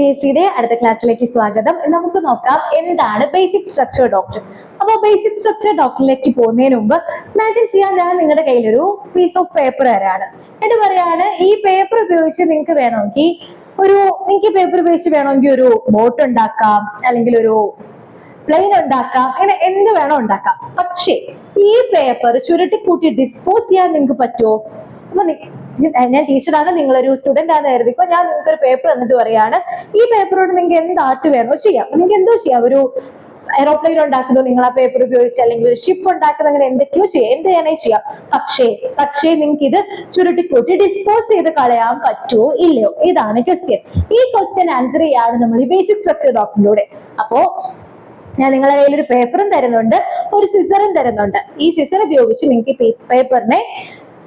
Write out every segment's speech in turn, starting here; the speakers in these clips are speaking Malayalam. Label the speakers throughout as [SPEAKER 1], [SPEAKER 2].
[SPEAKER 1] PSCയുടെ അടുത്ത ക്ലാസ്സിലേക്ക് സ്വാഗതം. നമുക്ക് നോക്കാം എന്താണ് ബേസിക് സ്ട്രക്ചർ ഡോക്ട്രിൻ. അപ്പോൾ ബേസിക് സ്ട്രക്ചർ ഡോക്ട്രിനിലേക്ക് പോകുന്നതിന് മുമ്പ് ഇമാജിൻ ചെയ്യാൻ ഞാൻ നിങ്ങളുടെ കയ്യിലൊരു പീസ് ഓഫ് പേപ്പർ തരാണ്. എന്നിട്ട് പറയാണ് ഈ പേപ്പർ ഉപയോഗിച്ച് നിങ്ങൾക്ക് വേണമെങ്കിൽ പേപ്പർ ഉപയോഗിച്ച് വേണമെങ്കിൽ ഒരു ബോട്ട് ഉണ്ടാക്കാം, അല്ലെങ്കിൽ ഒരു പ്ലെയിൻ ഉണ്ടാക്കാം, അങ്ങനെ എന്ത് വേണോ ഉണ്ടാക്കാം. പക്ഷേ ഈ പേപ്പർ ചുരുട്ടിക്കൂട്ടി ഡിസ്പോസ് ചെയ്യാൻ നിങ്ങൾക്ക് പറ്റുമോ? അപ്പൊ ഞാൻ ടീച്ചറാണ്, നിങ്ങളൊരു സ്റ്റുഡന്റ് ആണെന്ന് കരുതിക്കോ. ഞാൻ നിങ്ങൾക്ക് ഒരു പേപ്പർ എന്നിട്ട് പറയാണ് ഈ പേപ്പറോട് നിങ്ങൾക്ക് എന്ത് ആർട്ട് വേണോ ചെയ്യാം. നിങ്ങൾക്ക് എന്തോ ചെയ്യാം, ഒരു എയറോപ്ലെയിൻ ഉണ്ടാക്കുന്നത് നിങ്ങൾ ആ പേപ്പർ ഉപയോഗിച്ച്, അല്ലെങ്കിൽ ഒരു ഷിപ്പ് ഉണ്ടാക്കുന്നത്, അങ്ങനെ എന്തൊക്കെയോ ചെയ്യാം, എന്ത് വേണേ ചെയ്യാം. പക്ഷേ നിങ്ങൾക്ക് ഇത് ചുരുട്ടിക്കൂട്ടി ഡിസ്പോസ് ചെയ്ത് കളയാൻ പറ്റുമോ ഇല്ലയോ? ഇതാണ് ക്വസ്റ്റ്യൻ. ഈ ക്വസ്റ്റ്യൻ ആൻസർ ചെയ്യാണ് നമ്മൾ ഈ ബേസിക് സ്ട്രക്ചർ ഡോക്ട്രിനിലൂടെ. അപ്പോ ഞാൻ നിങ്ങളുടെ കയ്യിൽ ഒരു പേപ്പറും തരുന്നുണ്ട്, ഒരു സിസറും തരുന്നുണ്ട്. ഈ സിസർ ഉപയോഗിച്ച് നിങ്ങൾക്ക് പേപ്പറിനെ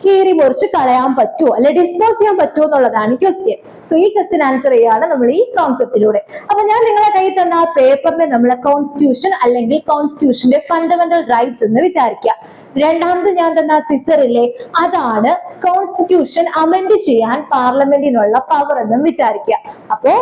[SPEAKER 1] കീറി മുറിച്ച് കളയാൻ പറ്റുമോ, അല്ലെ ഡിസ്പോസ് ചെയ്യാൻ പറ്റുമോ എന്നുള്ളതാണ് ക്വസ്റ്റ്യൻ. സോ ഈ ക്വസ്റ്റ്യൻ ആൻസർ ചെയ്യാണ് നമ്മൾ ഈ കോൺസെപ്റ്റിലൂടെ. അപ്പൊ ഞാൻ നിങ്ങളെ കയ്യിൽ തന്ന ആ പേപ്പറിനെ നമ്മളെ കോൺസ്റ്റിറ്റ്യൂഷൻ അല്ലെങ്കിൽ കോൺസ്റ്റിറ്റ്യൂഷന്റെ ഫണ്ടമെന്റൽ റൈറ്റ്സ് എന്ന് വിചാരിക്കുക. രണ്ടാമത് ഞാൻ തന്ന സിസറിലെ അതാണ് കോൺസ്റ്റിറ്റ്യൂഷൻ അമെൻഡ് ചെയ്യാൻ പാർലമെന്റിനുള്ള പവർ എന്നും വിചാരിക്കുക. അപ്പോ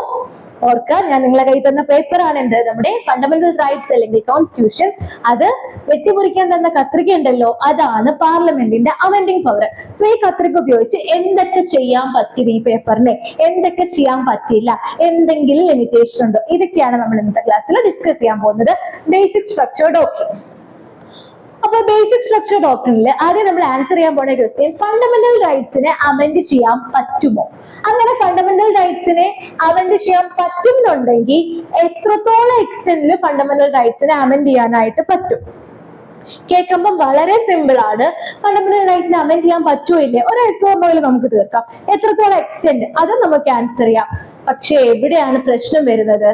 [SPEAKER 1] ഓർക്കുക, ഞാൻ നിങ്ങളെ കയ്യിൽ തന്ന പേപ്പർ ആണ് എന്ത്, നമ്മുടെ ഫണ്ടമെന്റൽ റൈറ്റ്സ് അല്ലെങ്കിൽ കോൺസ്റ്റിറ്റ്യൂഷൻ. അത് വെട്ടിമുറിക്കാൻ തന്ന കത്രിക ഉണ്ടല്ലോ, അതാണ് പാർലമെന്റിന്റെ അമെൻഡിങ് പവർ. സോ ഈ കത്രിക ഉപയോഗിച്ച് എന്തൊക്കെ ചെയ്യാൻ പറ്റും ഈ പേപ്പറിനെ, എന്തൊക്കെ ചെയ്യാൻ പറ്റില്ല, എന്തെങ്കിലും ലിമിറ്റേഷൻ ഉണ്ടോ, ഇതൊക്കെയാണ് നമ്മൾ ഇന്നത്തെ ക്ലാസ്സിൽ ഡിസ്കസ് ചെയ്യാൻ പോകുന്നത്. Basic structure doctrine. അപ്പൊ ബേസിക് സ്ട്രക്ചർ ഡോക്ട്രിനിൽ ആദ്യം നമ്മൾ ആൻസർ ചെയ്യാൻ പോണ ക്വസ്റ്റ്യൻ, ഫണ്ടമെന്റൽ റൈറ്റ്സിനെ അമെൻഡ് ചെയ്യാൻ പറ്റുമോ? അങ്ങനെ ഫണ്ടമെന്റൽ റൈറ്റ്സിനെ അമെൻഡ് ചെയ്യാൻ പറ്റുന്നുണ്ടെങ്കിൽ എത്രത്തോളം എക്സ്റ്റെന്റിൽ ഫണ്ടമെന്റൽ റൈറ്റ്സിനെ അമെൻഡ് ചെയ്യാനായിട്ട് പറ്റും? കേൾക്കുമ്പോൾ വളരെ സിമ്പിൾ ആണ്. ഫണ്ടമെന്റൽ റൈറ്റ്സിനെ അമെൻഡ് ചെയ്യാൻ പറ്റുമോ ഇല്ലേ, ഒരു എക്സാമ്പിൾ നമുക്ക് തീർക്കാം. എത്രത്തോളം എക്സ്റ്റെന്റ് അത് നമുക്ക് ആൻസർ ചെയ്യാം. പക്ഷെ എവിടെയാണ് പ്രശ്നം വരുന്നത്?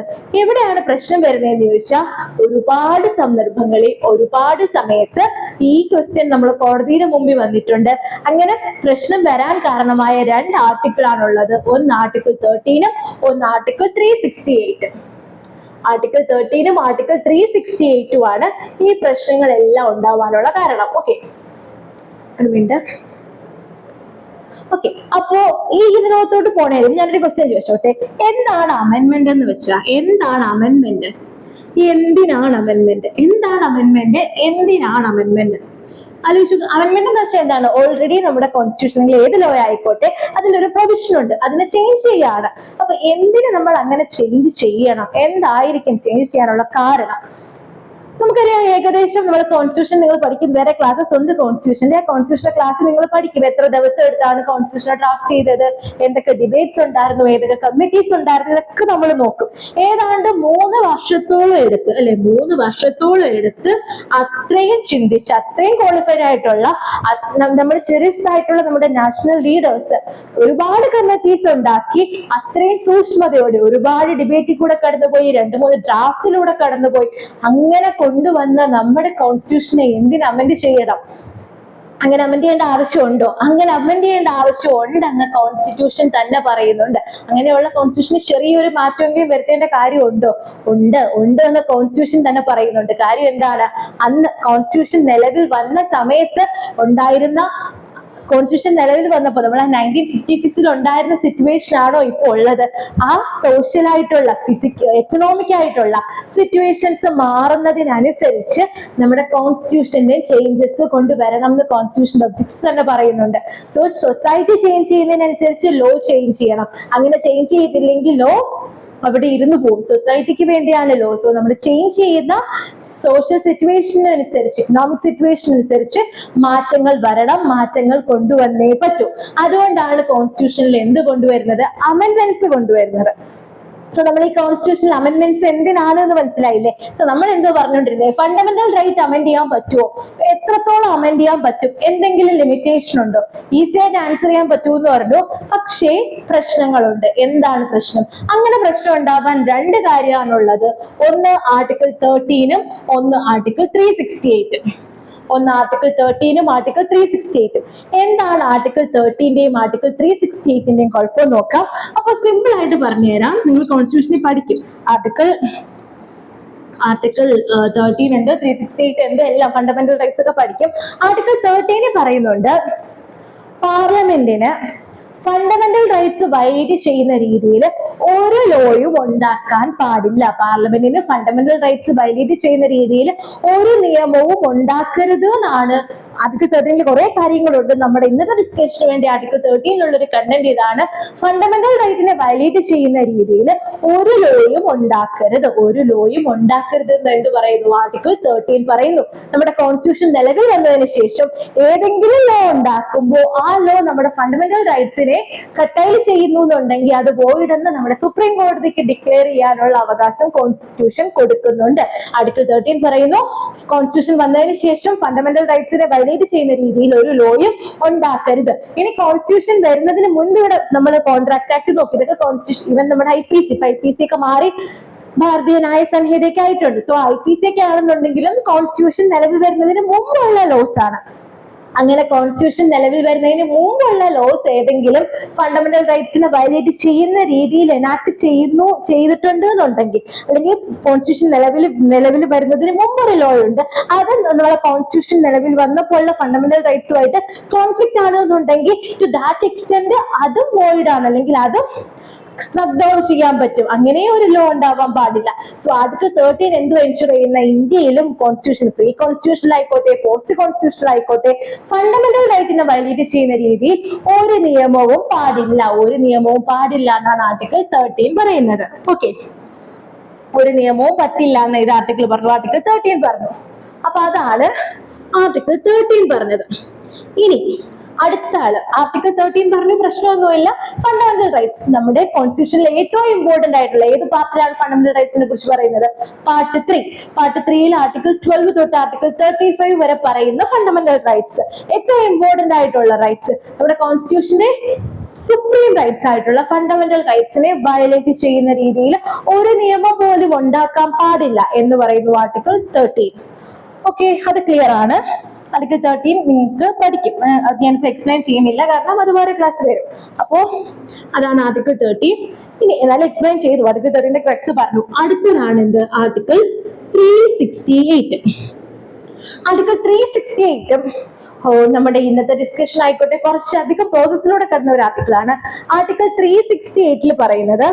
[SPEAKER 1] എന്ന് ചോദിച്ചാൽ ഒരുപാട് സന്ദർഭങ്ങളിൽ ഒരുപാട് സമയത്ത് ഈ ക്വസ്റ്റ്യൻ നമ്മൾ കോടതിയുടെ മുമ്പിൽ വന്നിട്ടുണ്ട്. അങ്ങനെ പ്രശ്നം വരാൻ കാരണമായ രണ്ട് ആർട്ടിക്കിൾ ആണുള്ളത്. ഒന്ന് ആർട്ടിക്കിൾ 13 ഒന്ന് ആർട്ടിക്കിൾ 368. ആർട്ടിക്കിൾ 13 ആർട്ടിക്കിൾ 368 ആണ് ഈ പ്രശ്നങ്ങളെല്ലാം ഉണ്ടാവാനുള്ള കാരണം. ഓക്കെ, അപ്പോ ഈ ഇതിനകത്തോട്ട് പോണേലും ഞാനൊരു ക്വസ്റ്റ്യൻ ചോദിച്ചോട്ടെ. എന്താണ് അമെൻമെന്റ് എന്ന് വെച്ചാൽ എന്താണ് അമെൻമെന്റ്? എന്തിനാണ് അമെൻമെന്റ്? എന്തിനാണ് അമെൻമെന്റ്? ആലോചിച്ചു. അമെൻമെന്റ് എന്ന് വെച്ചാൽ എന്താണ്? ഓൾറെഡി നമ്മുടെ കോൺസ്റ്റിറ്റ്യൂഷനിൽ ഏത് ലോ ആയിക്കോട്ടെ അതിലൊരു പ്രൊവിഷൻ ഉണ്ട്, അതിനെ ചേഞ്ച് ചെയ്യാണ്. അപ്പൊ എന്തിന് നമ്മൾ അങ്ങനെ ചേഞ്ച് ചെയ്യണം? എന്തായിരിക്കും ചേഞ്ച് ചെയ്യാനുള്ള കാരണം? നമുക്കറിയാം, ഏകദേശം നമ്മുടെ കോൺസ്റ്റിറ്റ്യൂഷൻ നിങ്ങൾ പഠിക്കും, വേറെ ക്ലാസ്സസ് ഉണ്ട് കോൺസ്റ്റിറ്റ്യൂഷന്റെ ക്ലാസ് നിങ്ങൾ പഠിക്കും. എത്ര ദിവസം എടുത്താണ് കോൺസ്റ്റിറ്റ്യൂഷൻ ഡ്രാഫ്റ്റ് ചെയ്തത്, എന്തൊക്കെ ഡിബേറ്റ്സ് ഉണ്ടായിരുന്നു, ഏതൊക്കെ കമ്മിറ്റീസ് ഉണ്ടായിരുന്നു, ഇതൊക്കെ നമ്മൾ നോക്കും. ഏതാണ്ട് 3 വർഷത്തോളം എടുത്ത്, അല്ലെ 3 വർഷത്തോളം എടുത്ത് അത്രയും ചിന്തിച്ച്, അത്രയും ക്വാളിഫൈഡ് ആയിട്ടുള്ള നമ്മുടെ ചെറിയസ്റ്റ് ആയിട്ടുള്ള നമ്മുടെ നാഷണൽ ലീഡേഴ്സ് ഒരുപാട് കമ്മിറ്റീസ് ഉണ്ടാക്കി, അത്രയും സൂക്ഷ്മതയോടെ ഒരുപാട് ഡിബേറ്റിൽ കൂടെ കടന്നുപോയി, 2-3 ഡ്രാഫ്റ്റിലൂടെ കടന്നുപോയി, അങ്ങനെ കൊണ്ടുവന്ന നമ്മുടെ കോൺസ്റ്റിറ്റ്യൂഷനെ എന്തിന് അമെൻഡ് ചെയ്യണം? അങ്ങനെ അമെൻഡ് ചെയ്യേണ്ട ആവശ്യമുണ്ടോ? അങ്ങനെ അമെൻഡ് ചെയ്യേണ്ട ആവശ്യമുണ്ടെന്ന് കോൺസ്റ്റിറ്റ്യൂഷൻ തന്നെ പറയുന്നുണ്ട്. അങ്ങനെയുള്ള കോൺസ്റ്റിറ്റ്യൂഷന് ചെറിയൊരു മാറ്റമെങ്കിലും വരുത്തേണ്ട കാര്യമുണ്ടോ? ഉണ്ട് എന്ന് കോൺസ്റ്റിറ്റ്യൂഷൻ തന്നെ പറയുന്നുണ്ട്. കാര്യം എന്താണ്? അന്ന് കോൺസ്റ്റിറ്റ്യൂഷൻ നിലവിൽ വന്ന സമയത്ത് ഉണ്ടായിരുന്ന, കോൺസ്റ്റിറ്റ്യൂഷൻ നിലവിൽ വന്നപ്പോൾ നമ്മൾ 1956 ഉണ്ടായിരുന്ന സിറ്റുവേഷൻ ആണോ ഇപ്പോൾ ഉള്ളത്? ആ സോഷ്യൽ ആയിട്ടുള്ള എക്കണോമിക് ആയിട്ടുള്ള സിറ്റുവേഷൻസ് മാറുന്നതിനനുസരിച്ച് നമ്മുടെ കോൺസ്റ്റിറ്റ്യൂഷന്റെ ചേഞ്ചസ് കൊണ്ടുവരണം എന്ന് കോൺസ്റ്റിറ്റ്യൂഷൻ ഒബ്ജക്ട്സ് തന്നെ പറയുന്നുണ്ട്. സോ സൊസൈറ്റി ചേഞ്ച് ചെയ്യുന്നതിനനുസരിച്ച് ലോ ചേഞ്ച് ചെയ്യണം. അങ്ങനെ ചേഞ്ച് ചെയ്തില്ലെങ്കിൽ ലോ അവിടെ ഇരുന്ന് പോകും. സൊസൈറ്റിക്ക് വേണ്ടിയാണ് ലോ. സോ നമ്മൾ ചേഞ്ച് ചെയ്യുന്ന സോഷ്യൽ സിറ്റുവേഷനനുസരിച്ച്, ഇക്കണോമിക് സിറ്റുവേഷൻ അനുസരിച്ച് മാറ്റങ്ങൾ വരണം, മാറ്റങ്ങൾ കൊണ്ടുവന്നേ പറ്റൂ. അതുകൊണ്ടാണ് കോൺസ്റ്റിറ്റ്യൂഷനിൽ എന്ത് കൊണ്ടുവരുന്നത്? അമെൻഡ്മെന്റ്സ് കൊണ്ടുവരുന്നത്. സോ നമ്മൾ ഈ കോൺസ്റ്റിറ്റ്യൂഷണൽ അമെൻഡ്മെന്റ്സ് എന്തിനാണ് എന്ന് മനസ്സിലായില്ലേ? സോ നമ്മൾ എന്തോ പറഞ്ഞുകൊണ്ടിരുന്നത്, ഫണ്ടമെന്റൽ റൈറ്റ് അമെൻഡ് ചെയ്യാൻ പറ്റുമോ, എത്രത്തോളം അമെൻഡ് ചെയ്യാൻ പറ്റും, എന്തെങ്കിലും ലിമിറ്റേഷൻ ഉണ്ടോ? ഈസി ആയിട്ട് ആൻസർ ചെയ്യാൻ പറ്റുമെന്ന് പറഞ്ഞു. പക്ഷേ പ്രശ്നങ്ങളുണ്ട്. എന്താണ് പ്രശ്നം? അങ്ങനെ പ്രശ്നം ഉണ്ടാവാൻ 2 കാര്യമാണുള്ളത്. ഒന്ന് ആർട്ടിക്കിൾ 13 ഒന്ന് ആർട്ടിക്കിൾ 368. ഒന്ന് ആർട്ടിക്കിൾ 13 ആർട്ടിക്കിൾ 368. എന്താണ് ആർട്ടിക്കിൾ 13 ആർട്ടിക്കിൾ 368 കുഴപ്പം നോക്കാം. അപ്പൊ സിമ്പിൾ ആയിട്ട് പറഞ്ഞുതരാം. നിങ്ങൾ കോൺസ്റ്റിറ്റ്യൂഷനിൽ പഠിക്കും. ആർട്ടിക്കിൾ 13 ഉണ്ട്, 368 ഉണ്ട്, എല്ലാം ഫണ്ടമെന്റൽ റൈറ്റ്സ് ഒക്കെ പഠിക്കും. ആർട്ടിക്കിൾ 13 പറയുന്നുണ്ട് പാർലമെന്റിന് ഫണ്ടമെന്റൽ റൈറ്റ്സ് വൈലേറ്റ് ചെയ്യുന്ന രീതിയിൽ ഒരു ലോയും ഉണ്ടാക്കാൻ പാടില്ല. പാർലമെന്റിന് ഫണ്ടമെന്റൽ റൈറ്റ്സ് വൈലേറ്റ് ചെയ്യുന്ന രീതിയിൽ ഒരു നിയമവും ഉണ്ടാക്കരുത് എന്നാണ് ആർട്ടിക്കിൾ 13 കുറെ കാര്യങ്ങളുണ്ട്. നമ്മുടെ ഇന്നത്തെ ഡിസ്കഷന് വേണ്ടി ആർട്ടിക്കിൾ 13 ഒരു കണ്ടന്റ് ഇതാണ്. ഫണ്ടമെന്റൽ റൈറ്റിനെ വയലേറ്റ് ചെയ്യുന്ന രീതിയിൽ ഒരു ലോയും ഉണ്ടാക്കരുത്, ഒരു ലോയും ഉണ്ടാക്കരുത് എന്ന് എന്ത് പറയുന്നു? ആർട്ടിക്കിൾ 13 പറയുന്നു. നമ്മുടെ കോൺസ്റ്റിറ്റ്യൂഷൻ നിലവിൽ വന്നതിന് ശേഷം ഏതെങ്കിലും ലോ ഉണ്ടാക്കുമ്പോൾ ആ ലോ നമ്മുടെ ഫണ്ടമെന്റൽ റൈറ്റ്സിനെ കട്ടൈൽ ചെയ്യുന്നു എന്നുണ്ടെങ്കിൽ അത് വോയിഡ് എന്ന് നമ്മുടെ സുപ്രീം കോടതിക്ക് ഡിക്ലെയർ ചെയ്യാനുള്ള അവകാശം കോൺസ്റ്റിറ്റ്യൂഷൻ കൊടുക്കുന്നുണ്ട്. ആർട്ടിക്കിൾ 13 പറയുന്നു കോൺസ്റ്റിറ്റ്യൂഷൻ വന്നതിന് ശേഷം ഫണ്ടമെന്റൽ റൈറ്റ്സിനെ വയലേറ്റ് ചെയ്യുന്ന രീതിയിൽ ഒരു ലോയും ഉണ്ടാക്കരുത്. ഇനി കോൺസ്റ്റിറ്റ്യൂഷൻ വരുന്നതിന് മുൻപ് ഇവിടെ നമ്മൾ കോൺട്രാക്ട് ആക്ട് നോക്കി, ഇതൊക്കെ കോൺസ്റ്റിറ്റ്യൂഷൻ IPC ഒക്കെ മാറി ഭാരതീയ ന്യായ സംഹിതയൊക്കെ ആയിട്ടുണ്ട്. സോ IPC ഒക്കെ ആണെന്നുണ്ടെങ്കിലും കോൺസ്റ്റിറ്റ്യൂഷൻ നിലവിൽ വരുന്നതിന് മുമ്പുള്ള ലോസ് ആണ്. അങ്ങനെ കോൺസ്റ്റിറ്റ്യൂഷൻ നിലവിൽ വരുന്നതിന് മുമ്പുള്ള ലോസ് ഏതെങ്കിലും ഫണ്ടമെന്റൽ റൈറ്റ്സിനെ വയലേറ്റ് ചെയ്യുന്ന രീതിയിൽ എനാക്ട് ചെയ്തിട്ടുണ്ട് എന്നുണ്ടെങ്കിൽ, അല്ലെങ്കിൽ കോൺസ്റ്റിറ്റ്യൂഷൻ നിലവിൽ വരുന്നതിന് മുമ്പൊരു ലോ ഉണ്ട്, അത് നമ്മളെ കോൺസ്റ്റിറ്റ്യൂഷൻ നിലവിൽ വന്നപ്പോഴുള്ള ഫണ്ടമെന്റൽ റൈറ്റ്സുമായിട്ട് കോൺഫ്ലിക്റ്റ് ആണെന്നുണ്ടെങ്കിൽ ടു ദാറ്റ് എക്സ്റ്റെന്റ് അതും വോയിഡ് ആണ്, അല്ലെങ്കിൽ അതും സ്ട്രക്ക് ഡൗൺ ചെയ്യാൻ പറ്റും. അങ്ങനെ ഒരു ലോ ഉണ്ടാവാൻ പാടില്ല. സോ ആർട്ടിക്കിൾ 13 എന്ത് എൻഷുർ ചെയ്യുന്ന, ഇന്ത്യയിലും കോൺസ്റ്റിറ്റ്യൂഷൻ പ്രീ കോൺസ്റ്റിറ്റ്യൂഷണൽ ആയിക്കോട്ടെ പോസ്റ്റ് കോൺസ്റ്റിറ്റ്യൂഷണൽ ആയിക്കോട്ടെ ഫണ്ടമെന്റൽ റൈറ്റിനെ വയലേറ്റ് ചെയ്യുന്ന രീതിയിൽ ഒരു നിയമവും പാടില്ല, ഒരു നിയമവും പാടില്ല എന്നാണ് ആർട്ടിക്കിൾ 13 പറയുന്നത്. ഓക്കെ, ഒരു നിയമവും പറ്റില്ല എന്ന് ഇത് ആർട്ടിക്കിൾ പറഞ്ഞു, ആർട്ടിക്കിൾ 13 പറഞ്ഞു. അപ്പൊ അതാണ് ആർട്ടിക്കിൾ 13 പറഞ്ഞത്. ഇനി അടുത്ത ആള് ആർട്ടിക്കിൾ 13 പറഞ്ഞു, പ്രശ്നമൊന്നുമില്ല. ഫണ്ടമെന്റൽ റൈറ്റ്സ് നമ്മുടെ കോൺസ്റ്റിറ്റ്യൂഷനിലെ ഏറ്റവും ഇമ്പോർട്ടന്റ് ആയിട്ടുള്ള ഏത് പാർട്ടിലാണ് ഫണ്ടമെന്റൽ റൈറ്റ്സിനെ കുറിച്ച് പറയുന്നത്? പാർട്ട് 3. പാർട്ട് 3 ആർട്ടിക്കിൾ 12 തൊട്ട് ആർട്ടിക്കിൾ 35 വരെ പറയുന്ന ഫണ്ടമെന്റൽ റൈറ്റ്സ്, ഏറ്റവും ഇമ്പോർട്ടന്റ് ആയിട്ടുള്ള റൈറ്റ്സ്, നമ്മുടെ കോൺസ്റ്റിറ്റ്യൂഷന്റെ സുപ്രീം റൈറ്റ്സ് ആയിട്ടുള്ള ഫണ്ടമെന്റൽ റൈറ്റ്സിനെ വയലേറ്റ് ചെയ്യുന്ന രീതിയിൽ ഒരു നിയമം പോലും ഉണ്ടാക്കാൻ പാടില്ല എന്ന് പറയുന്നു ആർട്ടിക്കിൾ 13. ഓക്കെ, അത് ക്ലിയർ ആണ്. ആർട്ടിക്കിൾ 13 നിങ്ങൾക്ക് പഠിക്കും, അത് ഞാനിപ്പോ എക്സ്പ്ലെയിൻ ചെയ്യുന്നില്ല കാരണം അത് വേറെ ക്ലാസ് വരും. അപ്പോ അതാണ് ആർട്ടിക്കിൾ 13. ഇനി എന്നാലും എക്സ്പ്ലെയിൻ ചെയ്തു, ആർട്ടിക്കിൾ 13 ക്രക്സ് പറഞ്ഞു. അടുത്തതാണ് എന്ത്? ആർട്ടിക്കിൾ 368. ആർട്ടിക്കിൾ 368 നമ്മുടെ ഇന്നത്തെ ഡിസ്കഷൻ ആയിക്കോട്ടെ കുറച്ചധികം പ്രോസസ്സിലൂടെ കടന്ന ഒരു ആർട്ടിക്കിൾ ആണ്. ആർട്ടിക്കിൾ 368 പറയുന്നത്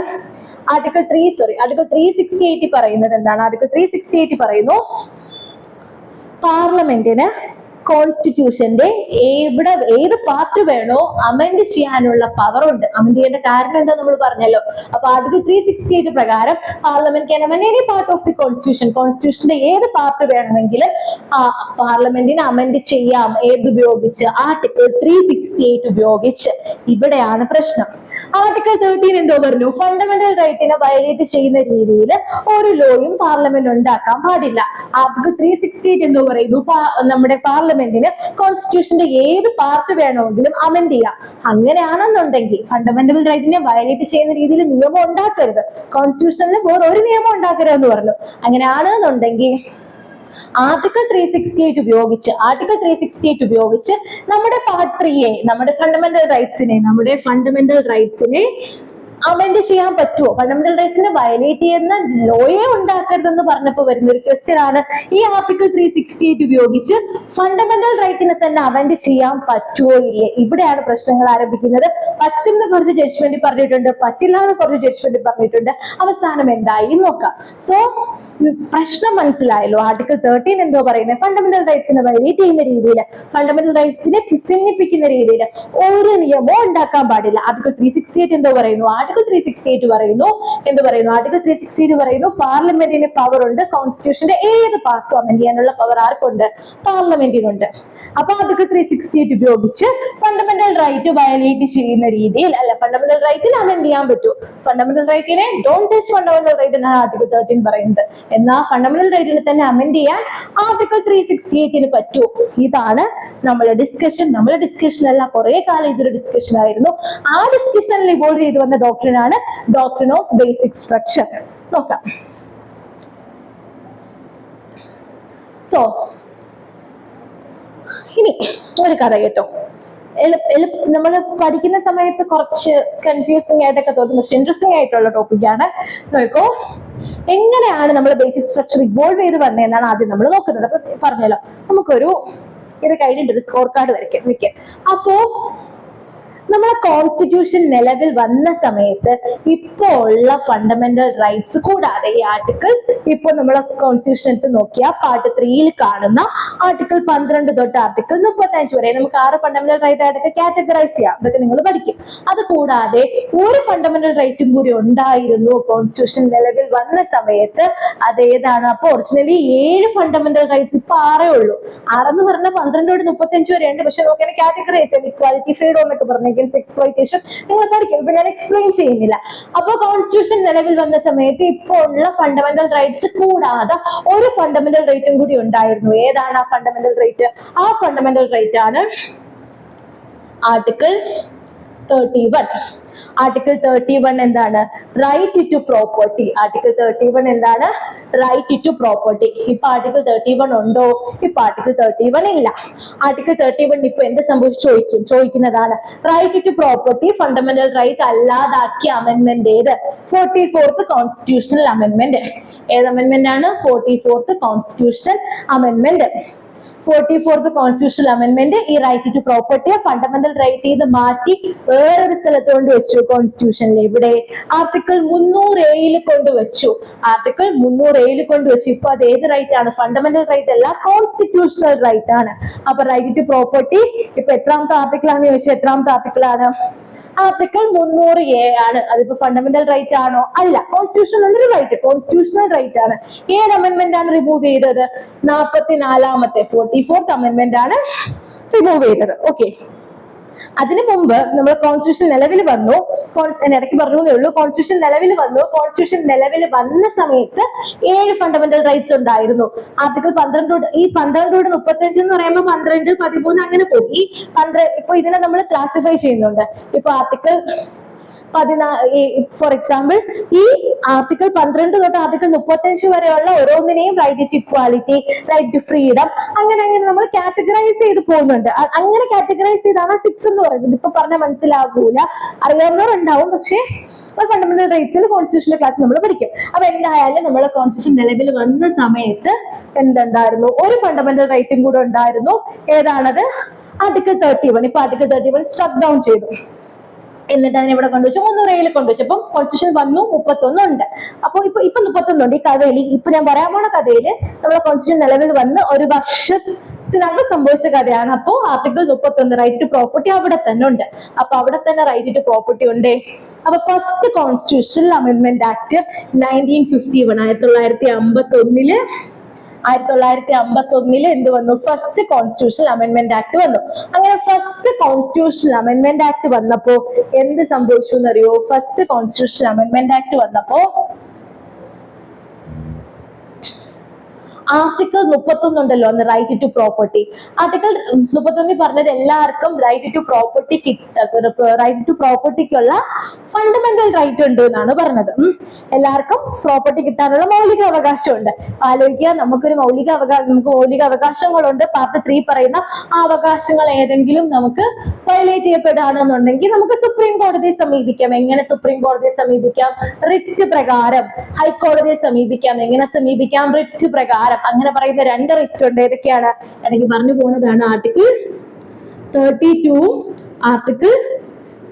[SPEAKER 1] ആർട്ടിക്കിൾ 368 പറയുന്നത് എന്താണ്? ആർട്ടിക്കിൾ 368 പറയുന്നു പാർലമെന്റിന് കോൺസ്റ്റിറ്റ്യൂഷന്റെ ഏത് പാർട്ട് വേണോ അമെൻഡ് ചെയ്യാനുള്ള പവർ ഉണ്ട്. അമെൻഡ് ചെയ്യേണ്ട കാരണം എന്താ നമ്മൾ പറഞ്ഞല്ലോ. അപ്പൊ ആർട്ടിക്കിൾ 368 പ്രകാരം parliament can amend any part of the constitution, കോൺസ്റ്റിറ്റ്യൂഷന്റെ ഏത് പാർട്ട് വേണമെങ്കിലും പാർലമെന്റിന് അമെൻഡ് ചെയ്യാം. ഏതുപയോഗിച്ച്? ആർട്ടിക്കിൾ 368 ഉപയോഗിച്ച്. ഇവിടെയാണ് പ്രശ്നം. ആർട്ടിക്കിൾ 13 എന്തോ പറഞ്ഞു? ഫണ്ടമെന്റൽ റൈറ്റിനെ വയലേറ്റ് ചെയ്യുന്ന രീതിയിൽ ഒരു ലോയും പാർലമെന്റ് ഉണ്ടാക്കാൻ പാടില്ല. ആർട്ടിക്കിൾ 368 എന്തോ പറയുന്നു? നമ്മുടെ പാർലമെന്റിന് കോൺസ്റ്റിറ്റ്യൂഷന്റെ ഏത് പാർട്ട് വേണമെങ്കിലും അമെൻഡ് ചെയ്യാം. അങ്ങനെയാണെന്നുണ്ടെങ്കിൽ ഫണ്ടമെന്റൽ റൈറ്റിനെ വയലേറ്റ് ചെയ്യുന്ന രീതിയിൽ നിയമം ഉണ്ടാക്കരുത്, കോൺസ്റ്റിറ്റ്യൂഷനിൽ വേറെ ഒരു നിയമം ഉണ്ടാക്കരുത് എന്ന് പറഞ്ഞു. അങ്ങനെയാണെന്നുണ്ടെങ്കിൽ ആർട്ടിക്കിൾ 368 ഉപയോഗിച്ച് നമ്മുടെ പാർട്ട് 3A, നമ്മുടെ ഫണ്ടമെന്റൽ റൈറ്റ്സിനെ അമെൻഡ് ചെയ്യാൻ പറ്റുമോ? ഫണ്ടമെന്റൽ റൈറ്റ്സിനെ വയലേറ്റ് ചെയ്യുന്ന ലോയെ ഉണ്ടാക്കരുതെന്ന് പറഞ്ഞപ്പോൾ വരുന്ന ഒരു ക്വസ്റ്റ്യൻ ആണ് ഈ ആർട്ടിക്കിൾ 368 ഉപയോഗിച്ച് ഫണ്ടമെന്റൽ റൈറ്റിനെ തന്നെ അമെൻഡ് ചെയ്യാൻ പറ്റുമോ ഇല്ലേ? ഇവിടെയാണ് പ്രശ്നങ്ങൾ ആരംഭിക്കുന്നത്. പറ്റുന്ന കുറച്ച് ജഡ്ജ്മെന്റ് പറഞ്ഞിട്ടുണ്ട്, പറ്റില്ല എന്ന് കുറച്ച് ജഡ്ജ്മെന്റ് പറഞ്ഞിട്ടുണ്ട്. അവസാനം എന്തായി നോക്കാം. സോ പ്രശ്നം മനസ്സിലായല്ലോ. ആർട്ടിക്കിൾ 13 എന്തോ പറയുന്നത്? ഫണ്ടമെന്റൽ റൈറ്റ്സിനെ വയലേറ്റ് ചെയ്യുന്ന രീതിയിൽ, ഫണ്ടമെന്റൽ റൈറ്റ്സിനെ ഭിന്നിപ്പിക്കുന്ന രീതിയിൽ ഒരു നിയമവും ഉണ്ടാക്കാൻ പാടില്ല. ആർട്ടിക്കിൾ 368 എന്തോ പറയുന്നു? ആർട്ടിക്കിൾ 368 പറയുന്നു എന്ത് പറയുന്നു? ആർട്ടിക്കിൾ 368 പറയുന്നു പാർലമെന്റിന് പവർ ഉണ്ട്, കോൺസ്റ്റിറ്റ്യൂഷന്റെ ഏത് പാർട്ടും അമെൻഡ് ചെയ്യാനുള്ള പവർ ആർക്കുണ്ട്? പാർലമെന്റിനുണ്ട്. അപ്പൊ ആർട്ടിക്കിൾ 368 ഉപയോഗിച്ച് ഫണ്ടമെന്റൽ റൈറ്റ് വയലേറ്റ് ചെയ്യുന്ന രീതിയിൽ, അല്ല ഫണ്ടമെന്റൽ റൈറ്റിനെ അമെൻഡ് ചെയ്യാൻ പറ്റൂ. ഫണ്ടമെന്റൽ റൈറ്റിനെ ഡോണ്ട് ടച്ച് ഫണ്ടമെന്റൽ റൈറ്റ് എന്നാണ് ആർട്ടിക്കിൾ 13 പറയുന്നത്. എന്നാൽ ഫണ്ടമെന്റൽ റൈറ്റിനെ തന്നെ അമെൻഡ് ചെയ്യാൻ ആർട്ടിക്കിൾ 368 പറ്റൂ. ഇതാണ് നമ്മുടെ ഡിസ്കഷൻ. നമ്മുടെ ഡിസ്കഷനല്ല, കുറെ കാലം ഇതൊരു ഡിസ്കഷൻ ആയിരുന്നു. ആ ഡിസ്കഷനിൽ ഇവോൾവ് ചെയ്ത് വന്ന ഡോക്ട്രിൻ ആണ് ഡോക്ട്രിൻ ഓഫ് ബേസിക് സ്ട്രക്ചർ. നോക്കാം. സോ ഇനി ഒരു കഥ കേട്ടോ. നമ്മൾ പഠിക്കുന്ന സമയത്ത് കുറച്ച് കൺഫ്യൂസിങ് ആയിട്ടൊക്കെ തോന്നും, പക്ഷെ ഇൻട്രസ്റ്റിംഗ് ആയിട്ടുള്ള ടോപ്പിക്കാണ്. നോക്കോ, എങ്ങനെയാണ് നമ്മൾ ബേസിക് സ്ട്രക്ചർ ഇവോൾവ് ചെയ്ത് വന്നതെന്നാണ് ആദ്യം നമ്മൾ നോക്കുന്നത്. അപ്പൊ പറഞ്ഞല്ലോ, നമുക്കൊരു ഇത് കഴിഞ്ഞിട്ടൊരു സ്കോർ കാർഡ് വരയ്ക്കാം. അപ്പോ നമ്മളെ കോൺസ്റ്റിറ്റ്യൂഷൻ നിലവിൽ വന്ന സമയത്ത് ഇപ്പോ ഉള്ള ഫണ്ടമെന്റൽ റൈറ്റ്സ് കൂടാതെ ഈ ആർട്ടിക്കിൾ ഇപ്പൊ നമ്മളെ കോൺസ്റ്റിറ്റ്യൂഷൻ എടുത്ത് നോക്കിയാൽ പാർട്ട് 3 കാണുന്ന ആർട്ടിക്കിൾ 12 തൊട്ട് ആർട്ടിക്കിൾ 35 വരെ നമുക്ക് 6 ഫണ്ടമെന്റൽ റൈറ്റ് ആയിട്ടൊക്കെ കാറ്റഗറൈസ് ചെയ്യാം. ഇതൊക്കെ നിങ്ങൾ പഠിക്കും. അത് കൂടാതെ ഒരു ഫണ്ടമെന്റൽ റൈറ്റും കൂടി ഉണ്ടായിരുന്നു കോൺസ്റ്റിറ്റ്യൂഷൻ നിലവിൽ വന്ന സമയത്ത്. അതേതാണ്? അപ്പൊ ഒറിജിനലി 7 ഫണ്ടമെന്റൽ റൈറ്റ്സ് ഇപ്പൊ 6 ഉള്ളൂ. 6 എന്ന് പറഞ്ഞാൽ 12 തൊട്ട് 35 വരെ ഉണ്ട്. പക്ഷെ നമുക്ക് കാറ്റഗറൈസ് ചെയ്യാം. ഇക്വാലിറ്റി, ഫ്രീഡം എന്നൊക്കെ പറഞ്ഞു, എക്സ്പ്ലോയിറ്റേഷൻ നിങ്ങൾ പഠിക്കും. ഇപ്പൊ ഞാൻ എക്സ്പ്ലെയിൻ ചെയ്യുന്നില്ല. അപ്പൊ കോൺസ്റ്റിറ്റ്യൂഷൻ നിലവിൽ വന്ന സമയത്ത് ഇപ്പോൾ ഉള്ള ഫണ്ടമെന്റൽ റൈറ്റ്സ് കൂടാതെ ഒരു ഫണ്ടമെന്റൽ റൈറ്റും കൂടി ഉണ്ടായിരുന്നു. ഏതാണ് ആ ഫണ്ടമെന്റൽ റൈറ്റ്? ആ ഫണ്ടമെന്റൽ റൈറ്റ് ആണ് ആർട്ടിക്കിൾ 31. ആർട്ടിക്കിൾ 31 എന്താണ്? Right to property. ആർട്ടിക്കിൾ 31 എന്താണ്? Right to property. ഇപ്പൊ ആർട്ടിക്കിൾ 31 ഉണ്ടോ? ഇപ്പൊ ആർട്ടിക്കിൾ 31 ഇല്ല. ആർട്ടിക്കിൾ 31 ഇപ്പൊ എന്ത് സംഭവിച്ചു ചോദിക്കുന്നതാണ്. Right to property fundamental right അല്ലാതാക്കിയ അമെന്റ്മെന്റ് ഏത്? 44th constitutional amendment. ഏത് അമെന്റ്മെന്റ് ആണ്? 44th constitutional amendment. 44th constitutional amendment ഈ റൈറ്റ് ടു പ്രോപ്പർട്ടിയെ ഫണ്ടമെന്റൽ റൈറ്റ് ചെയ്ത് മാറ്റി വേറൊരു സ്ഥലത്ത് കൊണ്ടുവച്ചു. കോൺസ്റ്റിറ്റ്യൂഷനിൽ ഇവിടെ ആർട്ടിക്കിൾ 300A കൊണ്ടുവച്ചു. ആർട്ടിക്കിൾ 300A കൊണ്ടുവച്ചു. ഇപ്പൊ അത് ഏത് റൈറ്റ് ആണ്? ഫണ്ടമെന്റൽ റൈറ്റ് അല്ല, കോൺസ്റ്റിറ്റ്യൂഷണൽ റൈറ്റ് ആണ്. അപ്പൊ റൈറ്റ് ടു പ്രോപ്പർട്ടി ഇപ്പൊ എത്രാമത്തെ ആർട്ടിക്കിൾ ആണെന്ന് ചോദിച്ചാൽ എത്രാമത്തെ ആർട്ടിക്കിൾ ആണ്? ആർട്ടിക്കിൾ 300A ആണ്. അതിപ്പോ ഫണ്ടമെന്റൽ റൈറ്റ് ആണോ? അല്ല, കോൺസ്റ്റിറ്റ്യൂഷണൽ റൈറ്റ്, കോൺസ്റ്റിറ്റ്യൂഷണൽ റൈറ്റ് ആണ്. ഏത് അമെന്റ്മെന്റ് ആണ് റിമൂവ് ചെയ്തത്? 44th 44th അമെന്റ്മെന്റ് ആണ് റിമൂവ് ചെയ്തത്. ഓക്കെ, അതിനു മുമ്പ് നമ്മൾ കോൺസ്റ്റിറ്റ്യൂഷൻ നിലവിൽ വന്നു. ഇടയ്ക്ക് പറഞ്ഞേ ഉള്ളൂ. കോൺസ്റ്റിറ്റ്യൂഷൻ നിലവിൽ വന്നു. കോൺസ്റ്റിറ്റ്യൂഷൻ നിലവിൽ വന്ന സമയത്ത് 7 ഫണ്ടമെന്റൽ റൈറ്റ്സ് ഉണ്ടായിരുന്നു. ആർട്ടിക്കിൾ 12 ഈ 12 35 എന്ന് പറയുമ്പോൾ 12, 13 അങ്ങനെ പോകും. ഈ 12 ഇപ്പൊ ഇതിനെ നമ്മൾ ക്ലാസിഫൈ ചെയ്യുന്നുണ്ട്. ഇപ്പൊ ആർട്ടിക്കിൾ 14, ഫോർ എക്സാമ്പിൾ ഈ ആർട്ടിക്കിൾ 12 തൊട്ട് ആർട്ടിക്കിൾ 35 വരെയുള്ള ഓരോന്നിനെയും right to equality, right to freedom, അങ്ങനെ നമ്മൾ കാറ്റഗറൈസ് ചെയ്ത് പോകുന്നുണ്ട്. അങ്ങനെ കാറ്റഗറൈസ് ചെയ്താണ് 6 എന്ന് പറയുന്നത്. ഇപ്പൊ പറഞ്ഞാൽ മനസ്സിലാകൂല, അറിയാവുന്നവരുണ്ടാവും. പക്ഷേ ഫണ്ടമെന്റൽ റൈറ്റ്സിൽ കോൺസ്റ്റിറ്റ്യൂഷന്റെ ക്ലാസ് നമ്മൾ പഠിക്കും. അപ്പൊ എന്തായാലും നമ്മളെ കോൺസ്റ്റിറ്റ്യൂഷൻ നിലവിൽ വന്ന സമയത്ത് എന്തുണ്ടായിരുന്നു? ഒരു ഫണ്ടമെന്റൽ റൈറ്റും കൂടെ ഉണ്ടായിരുന്നു. ഏതാണത്? ആർട്ടിക്കിൾ 31. ഇപ്പൊ ആർട്ടിക്കിൾ 31 സ്ട്രക്ക് ഡൗൺ ചെയ്തു. എന്നിട്ട് അതിനെ ഇവിടെ കൊണ്ടുവച്ചു 300A കൊണ്ടുവച്ചു. അപ്പം കോൺസ്റ്റിറ്റ്യൂഷൻ വന്നു 31 ഉണ്ട്. അപ്പൊ ഇപ്പൊ 31 ഉണ്ട്. ഈ കഥയിൽ ഇപ്പൊ ഞാൻ പറയാൻ പോണ കഥയിൽ നമ്മുടെ കോൺസ്റ്റിറ്റ്യൂഷൻ നിലവിൽ വന്ന് ഒരു വർഷത്തിനകം സംഭവിച്ച കഥയാണ്. അപ്പോ ആർട്ടിക്കിൾ 31 റൈറ്റ് ടു പ്രോപ്പർട്ടി അവിടെ തന്നെ ഉണ്ട്. അപ്പൊ അവിടെ തന്നെ റൈറ്റ് ടു പ്രോപ്പർട്ടി ഉണ്ട്. അപ്പൊ ഫസ്റ്റ് കോൺസ്റ്റിറ്റ്യൂഷണൽ അമെന്റ്മെന്റ് ആക്ട് 1951 1951 എന്ത് വന്നു? ഫസ്റ്റ് കോൺസ്റ്റിറ്റ്യൂഷണൽ അമെന്റ്മെന്റ് ആക്ട് വന്നു. അങ്ങനെ ഫസ്റ്റ് കോൺസ്റ്റിറ്റ്യൂഷണൽ അമെന്റ്മെന്റ് ആക്ട് വന്നപ്പോ എന്ത് സംഭവിച്ചു എന്നറിയോ? ഫസ്റ്റ് കോൺസ്റ്റിറ്റ്യൂഷണൽ അമെന്റ്മെന്റ് ആക്ട് വന്നപ്പോ ആർട്ടിക്കിൾ 31 ഉണ്ടല്ലോ, അന്ന് റൈറ്റ് ടു പ്രോപ്പർട്ടി. ആർട്ടിക്കിൾ 31 പറഞ്ഞത് എല്ലാവർക്കും right to property right to പ്രോപ്പർട്ടിക്കുള്ള ഫണ്ടമെന്റൽ റൈറ്റ് ഉണ്ട് എന്നാണ് പറഞ്ഞത്. എല്ലാവർക്കും പ്രോപ്പർട്ടി കിട്ടാനുള്ള മൗലിക അവകാശമുണ്ട്. ആലോചിക്കുക, നമുക്ക് മൗലിക അവകാശങ്ങളുണ്ട്. പാർട്ട് 3 പറയുന്ന ആ അവകാശങ്ങൾ ഏതെങ്കിലും നമുക്ക് വയലേറ്റ് ചെയ്യപ്പെടുകയാണെന്നുണ്ടെങ്കിൽ നമുക്ക് സുപ്രീം കോടതിയെ സമീപിക്കാം. എങ്ങനെ സുപ്രീം കോടതിയെ സമീപിക്കാം? റിറ്റ് പ്രകാരം. ഹൈക്കോടതിയെ സമീപിക്കാം. എങ്ങനെ സമീപിക്കാം? റിറ്റ് പ്രകാരം. അങ്ങനെ പറയുന്ന 2 റിറ്റ് ഉണ്ട്. ഏതൊക്കെയാണ്? ഇടയ്ക്ക് പറഞ്ഞു പോകുന്നതാണ്. Article 32, article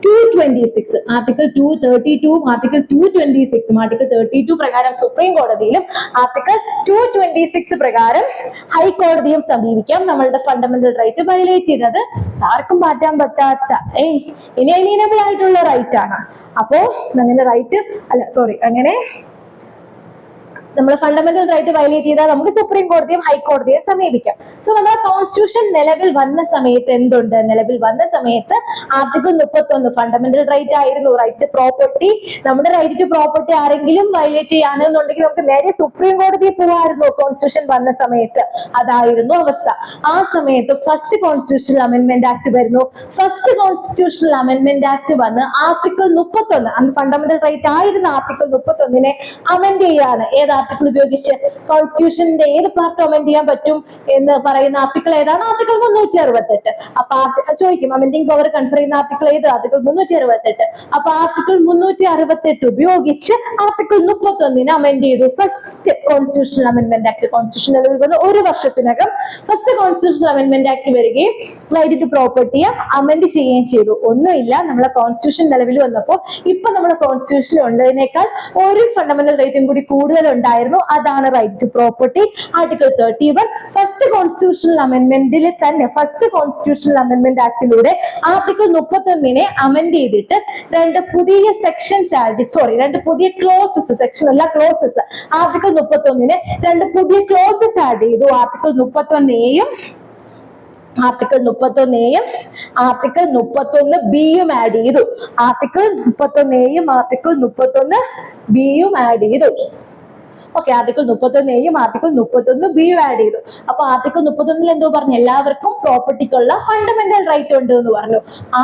[SPEAKER 1] 226, article 232, article 226. Article 32 പ്രകാരം സുപ്രീം കോടതിയിലും ആർട്ടിക്കിൾ 226 പ്രകാരം ഹൈക്കോടതിയും സമീപിക്കാം. നമ്മളുടെ ഫണ്ടമെന്റൽ റൈറ്റ് വയലേറ്റ് ചെയ്തത് ആർക്കും മാറ്റാൻ പറ്റാത്ത ഇനേബിൾ ആയിട്ടുള്ള റൈറ്റ് ആണ്. അപ്പോ അങ്ങനെ അങ്ങനെ നമ്മൾ ഫണ്ടമെന്റൽ റൈറ്റ് വയലേറ്റ് ചെയ്താൽ നമുക്ക് സുപ്രീം കോടതിയും ഹൈക്കോടതിയെ സമീപിക്കാം. സോ നമ്മുടെ കോൺസ്റ്റിറ്റ്യൂഷൻ നിലവിൽ വന്ന സമയത്ത് എന്തുണ്ട്? നിലവിൽ വന്ന സമയത്ത് ആർട്ടിക്കിൾ 31 ഫണ്ടമെന്റൽ റൈറ്റ് ആയിരുന്നു, റൈറ്റ് ടു പ്രോപ്പർട്ടി. നമ്മുടെ റൈറ്റ് ടു പ്രോപ്പർട്ടി ആരെങ്കിലും വയലേറ്റ് ചെയ്യുകയാണെന്നുണ്ടെങ്കിൽ നമുക്ക് നേരെ സുപ്രീം കോടതിയെ പോകാമായിരുന്നു. കോൺസ്റ്റിറ്റ്യൂഷൻ വന്ന സമയത്ത് അതായിരുന്നു അവസ്ഥ. ആ സമയത്ത് ഫസ്റ്റ് കോൺസ്റ്റിറ്റ്യൂഷണൽ അമെന്റ്മെന്റ് ആക്ട് വരുന്നു. ഫസ്റ്റ് കോൺസ്റ്റിറ്റ്യൂഷണൽ അമെന്റ്മെന്റ് ആക്ട് വന്ന് ആർട്ടിക്കിൾ 31, അന്ന് ഫണ്ടമെന്റൽ റൈറ്റ് ആയിരുന്ന ആർട്ടിക്കിൾ 31 അമെന്റ് ചെയ്യാണ്. ഏത് ആർട്ടിക്കിൾ ഉപയോഗിച്ച്? കോൺസ്റ്റിറ്റ്യൂഷന്റെ ഏത് പാർട്ട് അമെന്റ് ചെയ്യാൻ പറ്റും എന്ന് പറയുന്ന ആർട്ടിക്കിൾ ഏതാണ്? ആർട്ടിക്കിൾ 368. അപ്പൊ ചോദിക്കും അമെന്റിംഗ് പവർ കൺഫർ ചെയ്യുന്ന ആർട്ടിക്കിൾ ഏത്? ആർട്ടിക്കിൾ 368. അപ്പൊ ആർട്ടിക്കിൾ 368 ഉപയോഗിച്ച് ആർട്ടിക്കിൾ 31 അമെന്റ് ചെയ്തു. First constitutional amendment act, constitution നിലവിൽ വന്ന് 1 വർഷത്തിനകം ഫസ്റ്റ് കോൺസ്റ്റിറ്റ്യൂഷണൽ അമെന്റ്മെന്റ് ആക്ട് വരികയും റൈറ്റ് ടു പ്രോപ്പർട്ടിയെ അമെന്റ് ചെയ്യുകയും ചെയ്തു. ഒന്നുമില്ല, നമ്മളെ കോൺസ്റ്റിറ്റ്യൂഷൻ നിലവിൽ വന്നപ്പോൾ ഇപ്പൊ നമ്മുടെ കോൺസ്റ്റിറ്റ്യൂഷൻ ഉള്ളതിനേക്കാൾ ഒരു ഫണ്ടമെന്റൽ റൈറ്റും കൂടി കൂടുതൽ ഉണ്ടായിരുന്നു. അതാണ് right to property. Article 31 first constitutional അമെന്റ്മെന്റിൽ തന്നെ, ഫസ്റ്റ് കോൺസ്റ്റിറ്റ്യൂഷണൽ അമെന്റ്മെന്റ് ആക്ടിലൂടെ ആർട്ടിക്കിൾ 31 അമെന്റ് ചെയ്തിട്ട് 2 പുതിയ സെക്ഷൻസ് രണ്ട് പുതിയ ക്ലോസസ്, സെക്ഷൻ അല്ല ക്ലോസസ്, ആർട്ടിക്കിൾ 31 2 പുതിയ ക്ലോസസ് ആഡ് ചെയ്തു. ആർട്ടിക്കിൾ 31 ആർട്ടിക്കിൾ 31 ആഡ് ചെയ്തു. ആർട്ടിക്കിൾ 31 ആർട്ടിക്കിൾ 31 ആഡ് ചെയ്തു. ഓക്കെ, ആർട്ടിക്കിൾ 31 ആർട്ടിക്കിൾ 31 ആഡ് ചെയ്തു. അപ്പൊ ആർട്ടിക്കിൾ 31 എന്തോ പറഞ്ഞു, എല്ലാവർക്കും പ്രോപ്പർട്ടിക്കുള്ള ഫണ്ടമെന്റൽ റൈറ്റ് ഉണ്ട് എന്ന് പറഞ്ഞു. ആ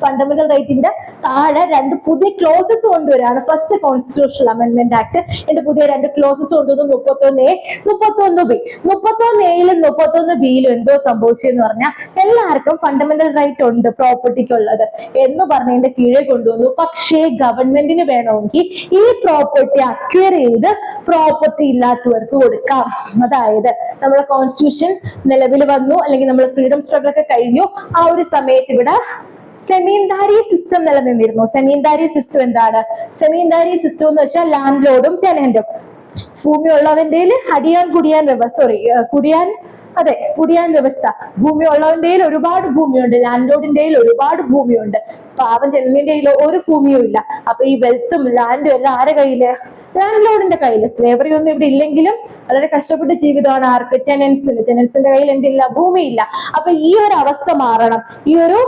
[SPEAKER 1] ഫണ്ടമെന്റൽ റൈറ്റിന്റെ താഴെ 2 പുതിയ ക്ലോസസ് കൊണ്ടുവരാണ് ഫസ്റ്റ് കോൺസ്റ്റിറ്റ്യൂഷണൽ അമെന്റ്മെന്റ് ആക്ട്. എന്റെ പുതിയ 2 ക്ലോസസ് കൊണ്ടുവന്നു, 31A 31B. 31Aയിലും 31Bയിലും എന്തോ സംഭവിച്ചെന്ന് പറഞ്ഞാൽ എല്ലാവർക്കും ഫണ്ടമെന്റൽ റൈറ്റ് ഉണ്ട് പ്രോപ്പർട്ടിക്കുള്ളത് എന്ന് പറഞ്ഞതിന്റെ കീഴെ കൊണ്ടുവന്നു. പക്ഷേ ഗവൺമെന്റിന് വേണമെങ്കിൽ ഈ പ്രോപ്പർട്ടി അക്വയർ ചെയ്ത് പ്രോപ്പർട്ടി ഇല്ലാത്തവർക്ക് കൊടുക്കാം. അതായത് നമ്മുടെ കോൺസ്റ്റിറ്റ്യൂഷൻ നിലവിൽ വന്നു, അല്ലെങ്കിൽ നമ്മൾ ഫ്രീഡം സ്ട്രഗിൾ ഒക്കെ കഴിഞ്ഞു, ആ ഒരു സമയത്ത് ഇവിടെ സെമീൻദാരി സിസ്റ്റം നിലനിന്നിരുന്നു. സെമീൻദാരി സിസ്റ്റം എന്താണ്? സെമീൻദാരി സിസ്റ്റം എന്ന് വെച്ചാൽ ലാൻഡ് ലോഡും ടെനന്റും, ഭൂമി ഉള്ളവന്റെ കുടിയാൻ വ്യവസ്ഥ. ഭൂമി ഉള്ളവന്റെ ഒരുപാട് ഭൂമിയുണ്ട്, ലാൻഡ് ലോഡിന്റെ ഒരുപാട് ഭൂമിയുണ്ട്, പാവം ടെനന്റിന്റെ ഒരു ഭൂമിയും ഇല്ല. അപ്പൊ ഈ വെൽത്തും ലാൻഡും എല്ലാം ആരുടെ കയ്യില്? ലാൻഡ് ലോഡിന്റെ കയ്യില്. സ്ലേവറി ഒന്നും ഇവിടെ ഇല്ലെങ്കിലും വളരെ കഷ്ടപ്പെട്ട ജീവിതമാണ് ആർക്ക്? ടെനൻസിന്റെ കയ്യിൽ എന്തില്ല? ഭൂമിയില്ല. അപ്പൊ ഈ ഒരു അവസ്ഥ മാറണം. ഈ ഒരു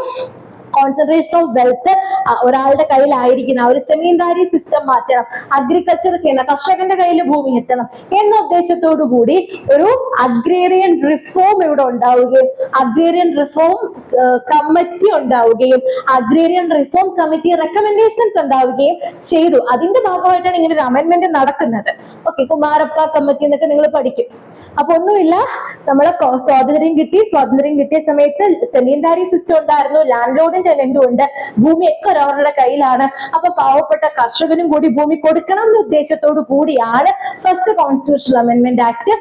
[SPEAKER 1] കോൺസെൻട്രേഷൻ ഓഫ് വെൽത്ത് ഒരാളുടെ കയ്യിലായിരിക്കുന്ന ഒരു സെമീൻദാരി സിസ്റ്റം മാറ്റണം. അഗ്രികൾച്ചർ ചെയ്യുന്ന കർഷകന്റെ കയ്യിൽ ഭൂമി എത്തണം എന്ന ഉദ്ദേശത്തോടു കൂടി ഒരു അഗ്രേറിയൻ റിഫോം ഇവിടെ ഉണ്ടാവുകയും, അഗ്രേറിയൻ റിഫോം കമ്മിറ്റി ഉണ്ടാവുകയും, അഗ്രേറിയൻ റിഫോം കമ്മിറ്റി റെക്കമെൻഡേഷൻസ് ഉണ്ടാവുകയും ചെയ്തു. അതിന്റെ ഭാഗമായിട്ടാണ് ഇങ്ങനെ ഒരു അമെന്റ്മെന്റ് നടക്കുന്നത്. ഓക്കെ, കുമാരപ്പ കമ്മിറ്റി എന്നൊക്കെ നിങ്ങൾ പഠിക്കും. അപ്പൊ ഒന്നുമില്ല, നമ്മളെ സ്വാതന്ത്ര്യം കിട്ടിയ സമയത്ത് സെമീൻദാരി സിസ്റ്റം ഉണ്ടായിരുന്നു, ലാൻഡ് ലോഡിങ് ടെനന്റും ഉണ്ട്, ഭൂമിയൊക്കെ ഒരാളുടെ കയ്യിലാണ്. അപ്പൊ പാവപ്പെട്ട കർഷകനും കൂടി ഭൂമി കൊടുക്കണം എന്ന ഉദ്ദേശത്തോടു കൂടിയാണ് ഫസ്റ്റ് കോൺസ്റ്റിറ്റ്യൂഷണൽ അമെന്റ്മെന്റ് ആക്ട്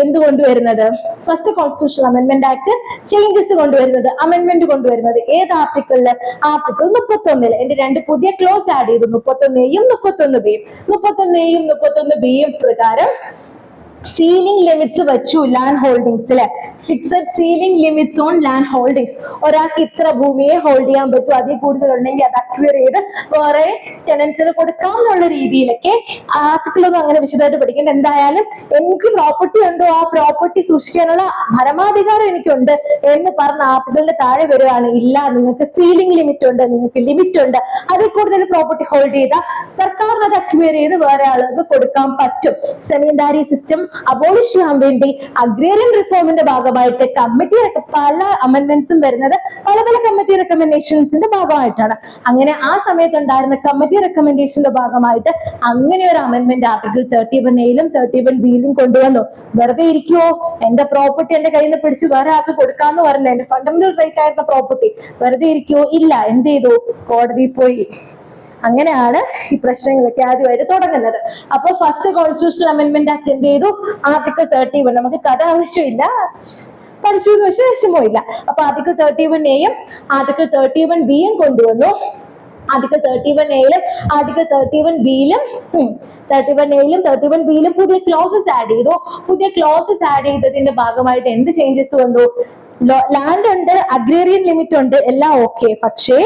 [SPEAKER 1] എന്തുകൊണ്ടുവരുന്നത്? First constitutional amendment act changes കൊണ്ടുവരുന്നത്, അമെന്റ്മെന്റ് കൊണ്ടുവരുന്നത്. ഏത് ആർട്ടിക്കിളില്? ആർട്ടിക്കിൾ 31. എന്റെ 2 പുതിയ ക്ലോസ് ആഡ് ചെയ്തു, 31Aയും 31Bയും. 31Aയും 31Bയും പ്രകാരം സീലിംഗ് ലിമിറ്റ്സ് വെച്ചു ലാൻഡ് ഹോൾഡിങ്സില്. Fixed ceiling limits on land holdings. ഒരാൾക്ക് ഇത്ര ഭൂമിയെ ഹോൾഡ് ചെയ്യാൻ പറ്റും, അതിൽ കൂടുതൽ ഉണ്ടെങ്കിൽ അത് അക്വയർ ചെയ്ത് വേറെ ടെനൻസിന് കൊടുക്കാം എന്നുള്ള രീതിയിലൊക്കെ ആർട്ടിക്കിളൊന്നും അങ്ങനെ വിശദമായിട്ട് പഠിക്കേണ്ട. എന്തായാലും എനിക്ക് പ്രോപ്പർട്ടി ഉണ്ടോ, ആ പ്രോപ്പർട്ടി സൂക്ഷിക്കാനുള്ള പരമാധികാരം എനിക്കുണ്ട് എന്ന് പറഞ്ഞ ആർട്ടിക്കിളിന്റെ താഴെ വരുവാണ്, ഇല്ല നിങ്ങൾക്ക് സീലിംഗ് ലിമിറ്റ് ഉണ്ട്, നിങ്ങൾക്ക് ലിമിറ്റ് ഉണ്ട്, അതിൽ കൂടുതൽ പ്രോപ്പർട്ടി ഹോൾഡ് ചെയ്ത സർക്കാരിന് അത് അക്വയർ ചെയ്ത് വേറെ ആളുകൾക്ക് കൊടുക്കാൻ പറ്റും. സെമീൻദാരി സിസ്റ്റം അബോളിഷ് ചെയ്യാൻ വേണ്ടി അഗ്രേറിയൻ റിഫോമിന്റെ ഭാഗമായിട്ട് കമ്മിറ്റി പല അമെന്റ്മെന്റ്സും വരുന്നത് പല കമ്മിറ്റി റെക്കമെൻഡേഷൻസിന്റെ ഭാഗമായിട്ടാണ്. അങ്ങനെ ആ സമയത്ത് ഉണ്ടായിരുന്ന കമ്മിറ്റി റെക്കമെൻഡേഷന്റെ ഭാഗമായിട്ട് അങ്ങനെ ഒരു അമെന്റ്മെന്റ് ആർട്ടിക്കിൾ 31Aയിലും 31Bയിലും കൊണ്ടുവന്നു. വെറുതെ ഇരിക്കുവോ? എന്റെ പ്രോപ്പർട്ടി എന്റെ കയ്യിൽ നിന്ന് പിടിച്ച് വേറെ ആൾക്ക് കൊടുക്കാന്ന് പറഞ്ഞ എന്റെ ഫണ്ടമെന്റൽ റൈറ്റ് ആയിരുന്ന പ്രോപ്പർട്ടി വെറുതെ ഇരിക്കുവോ? ഇല്ല. എന്ത് ചെയ്തു? കോടതിയിൽ പോയി. അങ്ങനെയാണ് ഈ പ്രശ്നങ്ങളൊക്കെ ആദ്യമായിട്ട് തുടങ്ങുന്നത്. അപ്പൊ ഫസ്റ്റ് കോൺസ്റ്റിറ്റ്യൂഷണൽ അമെന്റ്മെന്റ് ആക്ട് എന്ത് ചെയ്തു? ആർട്ടിക്കിൾ 31. നമുക്ക് കഥ ആവശ്യമില്ല, പഠിച്ചു എന്ന് വെച്ചാൽ വിഷമമില്ല. അപ്പൊ ആർട്ടിക്കിൾ 31Aയും ആർട്ടിക്കിൾ 31Bയും കൊണ്ടുവന്നു. ആർട്ടിക്കിൾ 31Aയിലും ആർട്ടിക്കിൾ 31Bയിലും 31Bയിലും പുതിയ ക്ലോസസ് ആഡ് ചെയ്തു. പുതിയ ക്ലോസസ് ആഡ് ചെയ്തതിന്റെ ഭാഗമായിട്ട് എന്ത് ചേഞ്ചസ് വന്നു? ലാൻഡ് ഉണ്ട്, അഗ്രേറിയൻ ലിമിറ്റ് ഉണ്ട്, എല്ലാം ഓക്കെ. പക്ഷേ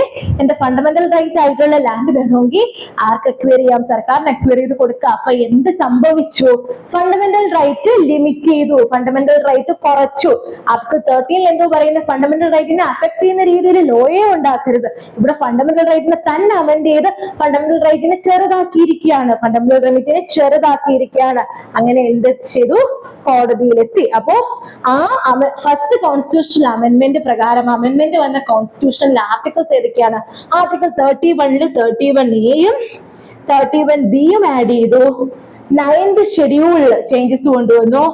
[SPEAKER 1] എന്റെ ഫണ്ടമെന്റൽ റൈറ്റ് ആയിട്ടുള്ള ലാൻഡ് വേണമെങ്കിൽ ആർക്ക് അക്വയർ ചെയ്യാം? സർക്കാരിന് അക്വയർ ചെയ്ത് കൊടുക്കാം. അപ്പൊ എന്ത് സംഭവിച്ചു? ഫണ്ടമെന്റൽ റൈറ്റ് ലിമിറ്റ് ചെയ്തു, ഫണ്ടമെന്റൽ റൈറ്റ് കുറച്ചു. ആർട്ടിക്കിൾ 13 എന്തോ പറയുന്ന ഫണ്ടമെന്റൽ റൈറ്റിനെ അഫക്ട് ചെയ്യുന്ന രീതിയിൽ ലോയെ ഉണ്ടാക്കരുത്. ഇവിടെ ഫണ്ടമെന്റൽ റൈറ്റിനെ തന്നെ അമെന്റ് ചെയ്ത് ഫണ്ടമെന്റൽ റൈറ്റിനെ ചെറുതാക്കിയിരിക്കുകയാണ്, ഫണ്ടമെന്റൽ റൈറ്റിനെ ചെറുതാക്കിയിരിക്കുകയാണ്. അങ്ങനെ എന്ത് ചെയ്തു? കോടതിയിലെത്തി. അപ്പോ ആ ഫസ്റ്റ് കോൺസ്റ്റിറ്റ്യൂഷണൽ അമെന്റ്മെന്റ് പ്രകാരം അമെന്റ്മെന്റ് വന്ന കോൺസ്റ്റിറ്റ്യൂഷനിൽ ആർട്ടിക്കിൾസ് ഏതൊക്കെയാണ്? ആർട്ടിക്കിൾ 31 31Aയും 31Bയും ആഡ് ചെയ്തു. 9th ഷെഡ്യൂളിൽ ചേഞ്ചസ് കൊണ്ടുവന്നു.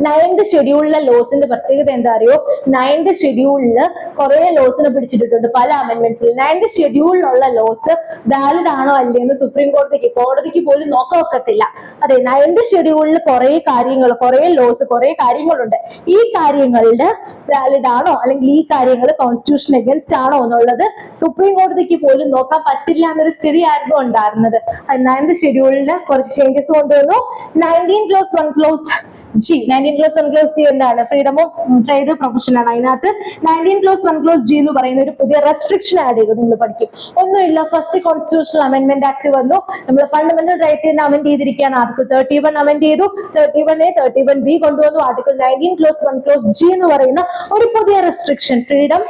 [SPEAKER 1] നയൻത് ഷെഡ്യൂളിലെ ലോസിന്റെ പ്രത്യേകത എന്താ അറിയോ? നയൻത് ഷെഡ്യൂളില് കുറെ ലോസിനെ പിടിച്ചിട്ടിട്ടുണ്ട് പല അമെന്റ്മെന്റ്സിൽ. നയൻത് ഷെഡ്യൂളിലുള്ള ലോസ് വാലിഡ് ആണോ അല്ലെന്ന് സുപ്രീം കോടതിക്ക് പോലും നോക്കത്തില്ല. അതെ, നയൻത് ഷെഡ്യൂളിൽ കുറെ കാര്യങ്ങൾ, കുറെ ലോസ്, കുറെ കാര്യങ്ങളുണ്ട്. ഈ കാര്യങ്ങളുടെ വാലിഡ് ആണോ അല്ലെങ്കിൽ ഈ കാര്യങ്ങൾ കോൺസ്റ്റിറ്റ്യൂഷൻ അഗൈൻസ്റ്റ് ആണോ എന്നുള്ളത് സുപ്രീം കോടതിക്ക് പോലും നോക്കാൻ പറ്റില്ല എന്നൊരു സ്ഥിതിയായിരുന്നു ഉണ്ടായിരുന്നത്. നയൻത് ഷെഡ്യൂളില് കുറച്ച് ചേഞ്ചസ് കൊണ്ടുവന്നു. 19 clause 1 clause G, 19 clause 1 clause G എന്താണ്? ഫ്രീഡം ഓഫ് ട്രേഡ് പ്രൊഫഷൻ ആണ്. അതിനകത്ത് 19 clause 1 clause G എന്ന് പറയുന്ന ഒരു പുതിയ റെസ്ട്രിക്ഷൻ ആഡ് ചെയ്തു. നിങ്ങൾ പഠിക്കും. ഒന്നുമില്ല, ഫസ്റ്റ് കോൺസ്റ്റിറ്റ്യൂഷണൽ അമെന്റ്മെന്റ് ആക്ട് വന്നു. നമ്മൾ ഫണ്ടമെന്റൽ റൈറ്റ് അമെന്റ് ചെയ്തിരിക്കുകയാണ്. ആർട്ടിക്കിൾ 31 അമെന്റ് ചെയ്തു, 31A 31B കൊണ്ടുവന്നു. ആർട്ടിക്കിൾ 19 clause 1 clause G എന്ന് പറയുന്ന ഒരു പുതിയ restriction, freedom,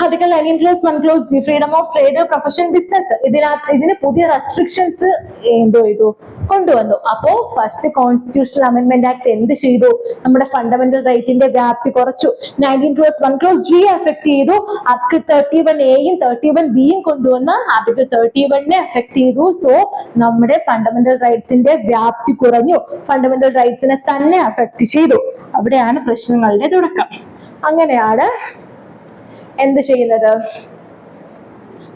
[SPEAKER 1] article 19 clause 1 clause G, freedom of trade profession business, ഇതിന് പുതിയ റെസ്ട്രിക്ഷൻസ് എന്തോ ചെയ്തു, കൊണ്ടുവന്നു. അപ്പോ ഫസ്റ്റ് കോൺസ്റ്റിറ്റ്യൂഷണൽ അമെന്റ്മെന്റ് ആക്ട് എന്ത് ചെയ്തു? നമ്മുടെ ഫണ്ടമെന്റൽ റൈറ്റിന്റെ വ്യാപ്തി കുറച്ചു. 19 clause 1 clause G എഫക്ട് ചെയ്തു. ആർട്ടിക്കിൾ 31Aയും 31Bയും കൊണ്ടുവന്ന് ആർട്ടിക്കിൾ 31നെ എഫക്ട് ചെയ്തു. സോ നമ്മുടെ ഫണ്ടമെന്റൽ റൈറ്റ്സിന്റെ വ്യാപ്തി കുറഞ്ഞു, ഫണ്ടമെന്റൽ റൈറ്റ്സിനെ തന്നെ എഫക്ട് ചെയ്തു. അവിടെയാണ് പ്രശ്നങ്ങളുടെ തുടക്കം. അങ്ങനെയാണ് എന്ത് ചെയ്യുന്നത്?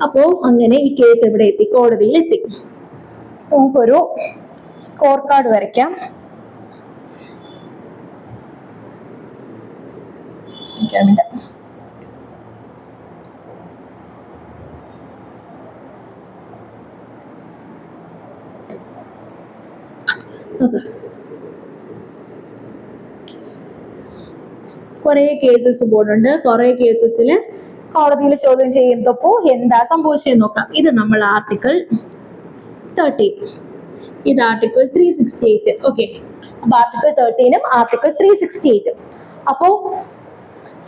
[SPEAKER 1] അപ്പോ അങ്ങനെ ഈ കേസ് എവിടെ എത്തി? കോടതിയിൽ എത്തി. നമുക്കൊരു സ്കോർ കാർഡ് വരയ്ക്കാം. കുറെ കേസസ് പോകുന്നുണ്ട്. കുറെ കേസസിൽ കോടതിയിൽ ചോദ്യം ചെയ്യുന്നപ്പോ എന്താ സംഭവിച്ചതെന്ന് നോക്കാം. ഇത് നമ്മൾ ആർട്ടിക്കിൾ 13, ഇത് ആർട്ടിക്കിൾ 368. ഓക്കെ, അപ്പൊ ആർട്ടിക്കിൾ 13ഉം ആർട്ടിക്കിൾ 368. അപ്പോ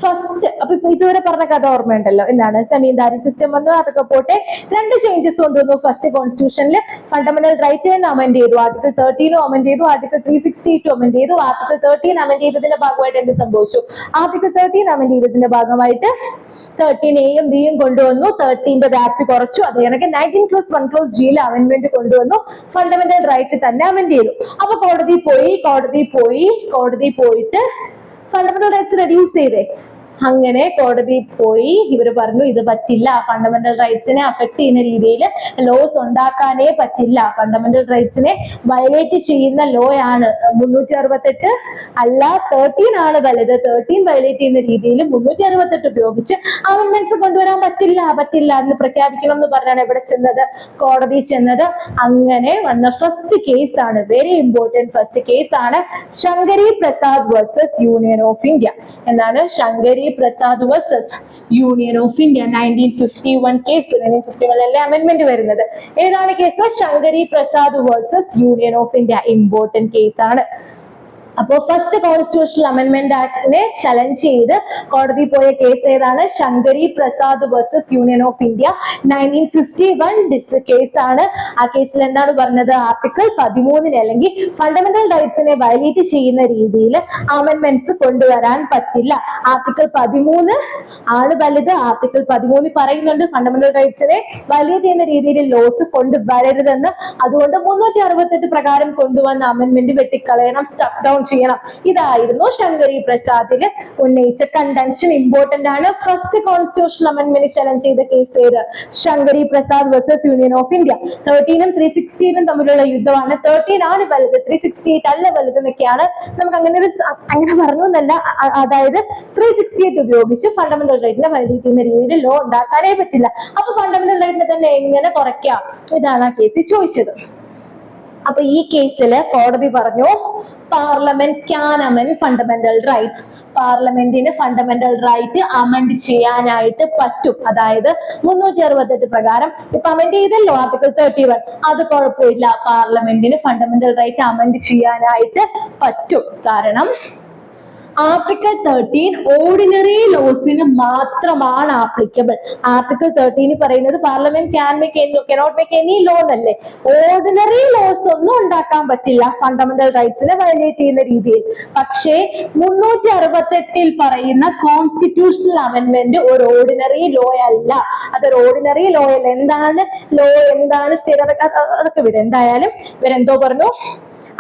[SPEAKER 1] ഫസ്റ്റ്, അപ്പൊ ഇപ്പൊ ഇതുവരെ പറഞ്ഞ കഥ ഓർമ്മയുണ്ടല്ലോ. എന്താണ്? സെമീൻദാരി സിസ്റ്റം വന്നു, അതൊക്കെ പോട്ടെ. രണ്ട് ചേഞ്ചസ് കൊണ്ടുവന്നു. ഫസ്റ്റ് കോൺസ്റ്റിറ്റ്യൂഷനിൽ ഫണ്ടമെന്റൽ റൈറ്റ് അമെന്റ് ചെയ്തു, ആർട്ടിക്കിൾ 13 അമെന്റ് ചെയ്തു, ആർട്ടിക്കിൾ 368 അമെന്റ് ചെയ്തു. ആർട്ടിക്കിൾ 13 അമെന്റ് ചെയ്തതിന്റെ ഭാഗമായിട്ട് എന്ത് സംഭവിച്ചു? ആർട്ടിക്കിൾ 13 അമെന്റ് ചെയ്തതിന്റെ ഭാഗമായിട്ട് 13Aയും Bയും കൊണ്ടുവന്നു, 13ന്റെ വ്യാപ്തി കുറച്ചു. അതേ കണക്ക് 19 clause 1 clause Gയിൽ അമെന്റ്മെന്റ് കൊണ്ടുവന്നു, ഫണ്ടമെന്റൽ റൈറ്റ് തന്നെ അമെന്റ് ചെയ്തു. അപ്പൊ കോടതി പോയിട്ട് ഫണ്ടമെന്റൽ റൈറ്റ്സ് റെഡ്യൂസ് ചെയ്തേ. അങ്ങനെ കോടതി പോയി ഇവര് പറഞ്ഞു ഇത് പറ്റില്ല, ഫണ്ടമെന്റൽ റൈറ്റ്സിനെ അഫക്ട് ചെയ്യുന്ന രീതിയിൽ ലോസ് ഉണ്ടാക്കാനേ പറ്റില്ല, ഫണ്ടമെന്റൽ റൈറ്റ്സിനെ വയലേറ്റ് ചെയ്യുന്ന ലോ ആണ് 368 അല്ല 13 ആണ് വലുത്. 13 വയലേറ്റ് ചെയ്യുന്ന രീതിയിൽ 368 ഉപയോഗിച്ച് അമെന്റ്മെന്റ്സ് കൊണ്ടുവരാൻ പറ്റില്ല എന്ന് പ്രഖ്യാപിക്കണം എന്ന് പറഞ്ഞാണ് എവിടെ ചെന്നത്? കോടതി ചെന്നത്. അങ്ങനെ വന്ന ഫസ്റ്റ് കേസ് ആണ്, വെരി ഇമ്പോർട്ടന്റ് ഫസ്റ്റ് കേസ് ആണ്, Shankari Prasad versus Union of India. എന്നാണ്? Shankari Prasad versus Union of India, 1951 case. 1951 amendment വരുന്നത്. ഏതാണ് case? Shankari Prasad versus Union of India. Important case ആണ്. അപ്പോ ഫസ്റ്റ് കോൺസ്റ്റിറ്റ്യൂഷണൽ അമെന്റ്മെന്റ് ആക്ടിനെ ചലഞ്ച് ചെയ്ത് കോടതി പോയ കേസ് ഏതാണ്? Shankari Prasad versus Union of India, 1951 case ആണ്. ആ കേസിൽ എന്താണ് പറഞ്ഞത്? ആർട്ടിക്കിൾ 13 അല്ലെങ്കിൽ ഫണ്ടമെന്റൽ റൈറ്റ്സിനെ വയലേറ്റ് ചെയ്യുന്ന രീതിയിൽ അമെന്റ്മെന്റ്സ് കൊണ്ടുവരാൻ പറ്റില്ല. ആർട്ടിക്കിൾ 13 ആണ് വലുത്. ആർട്ടിക്കിൾ 13 പറയുന്നുണ്ട് ഫണ്ടമെന്റൽ റൈറ്റ്സിനെ വയലേറ്റ് ചെയ്യുന്ന രീതിയിൽ ലോസ് കൊണ്ടുവരരുതെന്ന്. അതുകൊണ്ട് 368 പ്രകാരം കൊണ്ടുവന്ന അമെന്റ്മെന്റ് വെട്ടിക്കളയണം, സ്റ്റക്ക് ഡൗൺ ചെയ്യണം. ഇതായിരുന്നു ശങ്കരി പ്രസാദിന് ഉന്നയിച്ച കണ്ടൻഷൻ. ഇമ്പോർട്ടന്റ് ആണ്. ഫസ്റ്റ് കോൺസ്റ്റിറ്റ്യൂഷണൽ അമെന്റ്മെന്റ് ചലഞ്ച് ചെയ്ത കേസ് ഏത്? Shankari Prasad versus Union of India. 13ഉം 368 തമ്മിലുള്ള യുദ്ധമാണ്. 13 ആണ് വലുത്, 368 അല്ല വലുത് എന്നൊക്കെയാണ്. നമുക്ക് അങ്ങനെ പറഞ്ഞു എന്നല്ല, അതായത് 368 ഉപയോഗിച്ച് ഫണ്ടമെന്റൽ റൈറ്റിനെ വയലേറ്റ് ചെയ്യുന്ന രീതിയിൽ ലോ ഉണ്ടാക്കാനേ പറ്റില്ല. അപ്പൊ ഫണ്ടമെന്റൽ റൈറ്റിനെ തന്നെ എങ്ങനെ കുറയ്ക്കാം? ഇതാണ് ആ കേസിൽ ചോദിച്ചത്. അപ്പൊ ഈ കേസിൽ കോടതി പറഞ്ഞു parliament can amend fundamental rights. പാർലമെന്റിന് ഫണ്ടമെന്റൽ റൈറ്റ് അമെൻഡ് ചെയ്യാനായിട്ട് പറ്റും. അതായത് 368 പ്രകാരം ഇപ്പൊ അമെൻഡ് ചെയ്തല്ലോ ആർട്ടിക്കിൾ 31, അത് കുഴപ്പമില്ല, പാർലമെന്റിന് ഫണ്ടമെന്റൽ റൈറ്റ് അമെൻഡ് ചെയ്യാനായിട്ട് പറ്റും. കാരണം ആർട്ടിക്കിൾ 13 ഓർഡിനറി ലോസിന് മാത്രമാണ് ആപ്ലിക്കബിൾ. ആർട്ടിക്കിൾ 13 പറയുന്നത് parliament cannot make any law എന്നല്ലേ. ഓർഡിനറി ലോസ് ഒന്നും ഉണ്ടാക്കാൻ പറ്റില്ല ഫണ്ടമെന്റൽ റൈറ്റ്സിനെ വയലേറ്റ് ചെയ്യുന്ന രീതിയിൽ. പക്ഷേ 368 പറയുന്ന കോൺസ്റ്റിറ്റ്യൂഷണൽ അമെന്റ്മെന്റ് ഒരു ഓർഡിനറി ലോ അല്ല. അതൊരു ഓർഡിനറി ലോ അല്ല. എന്താണ് ലോ, എന്താണ് സ്ഥിരത, അതൊക്കെ വിട്. എന്തായാലും ഇവരെന്തോ പറഞ്ഞു?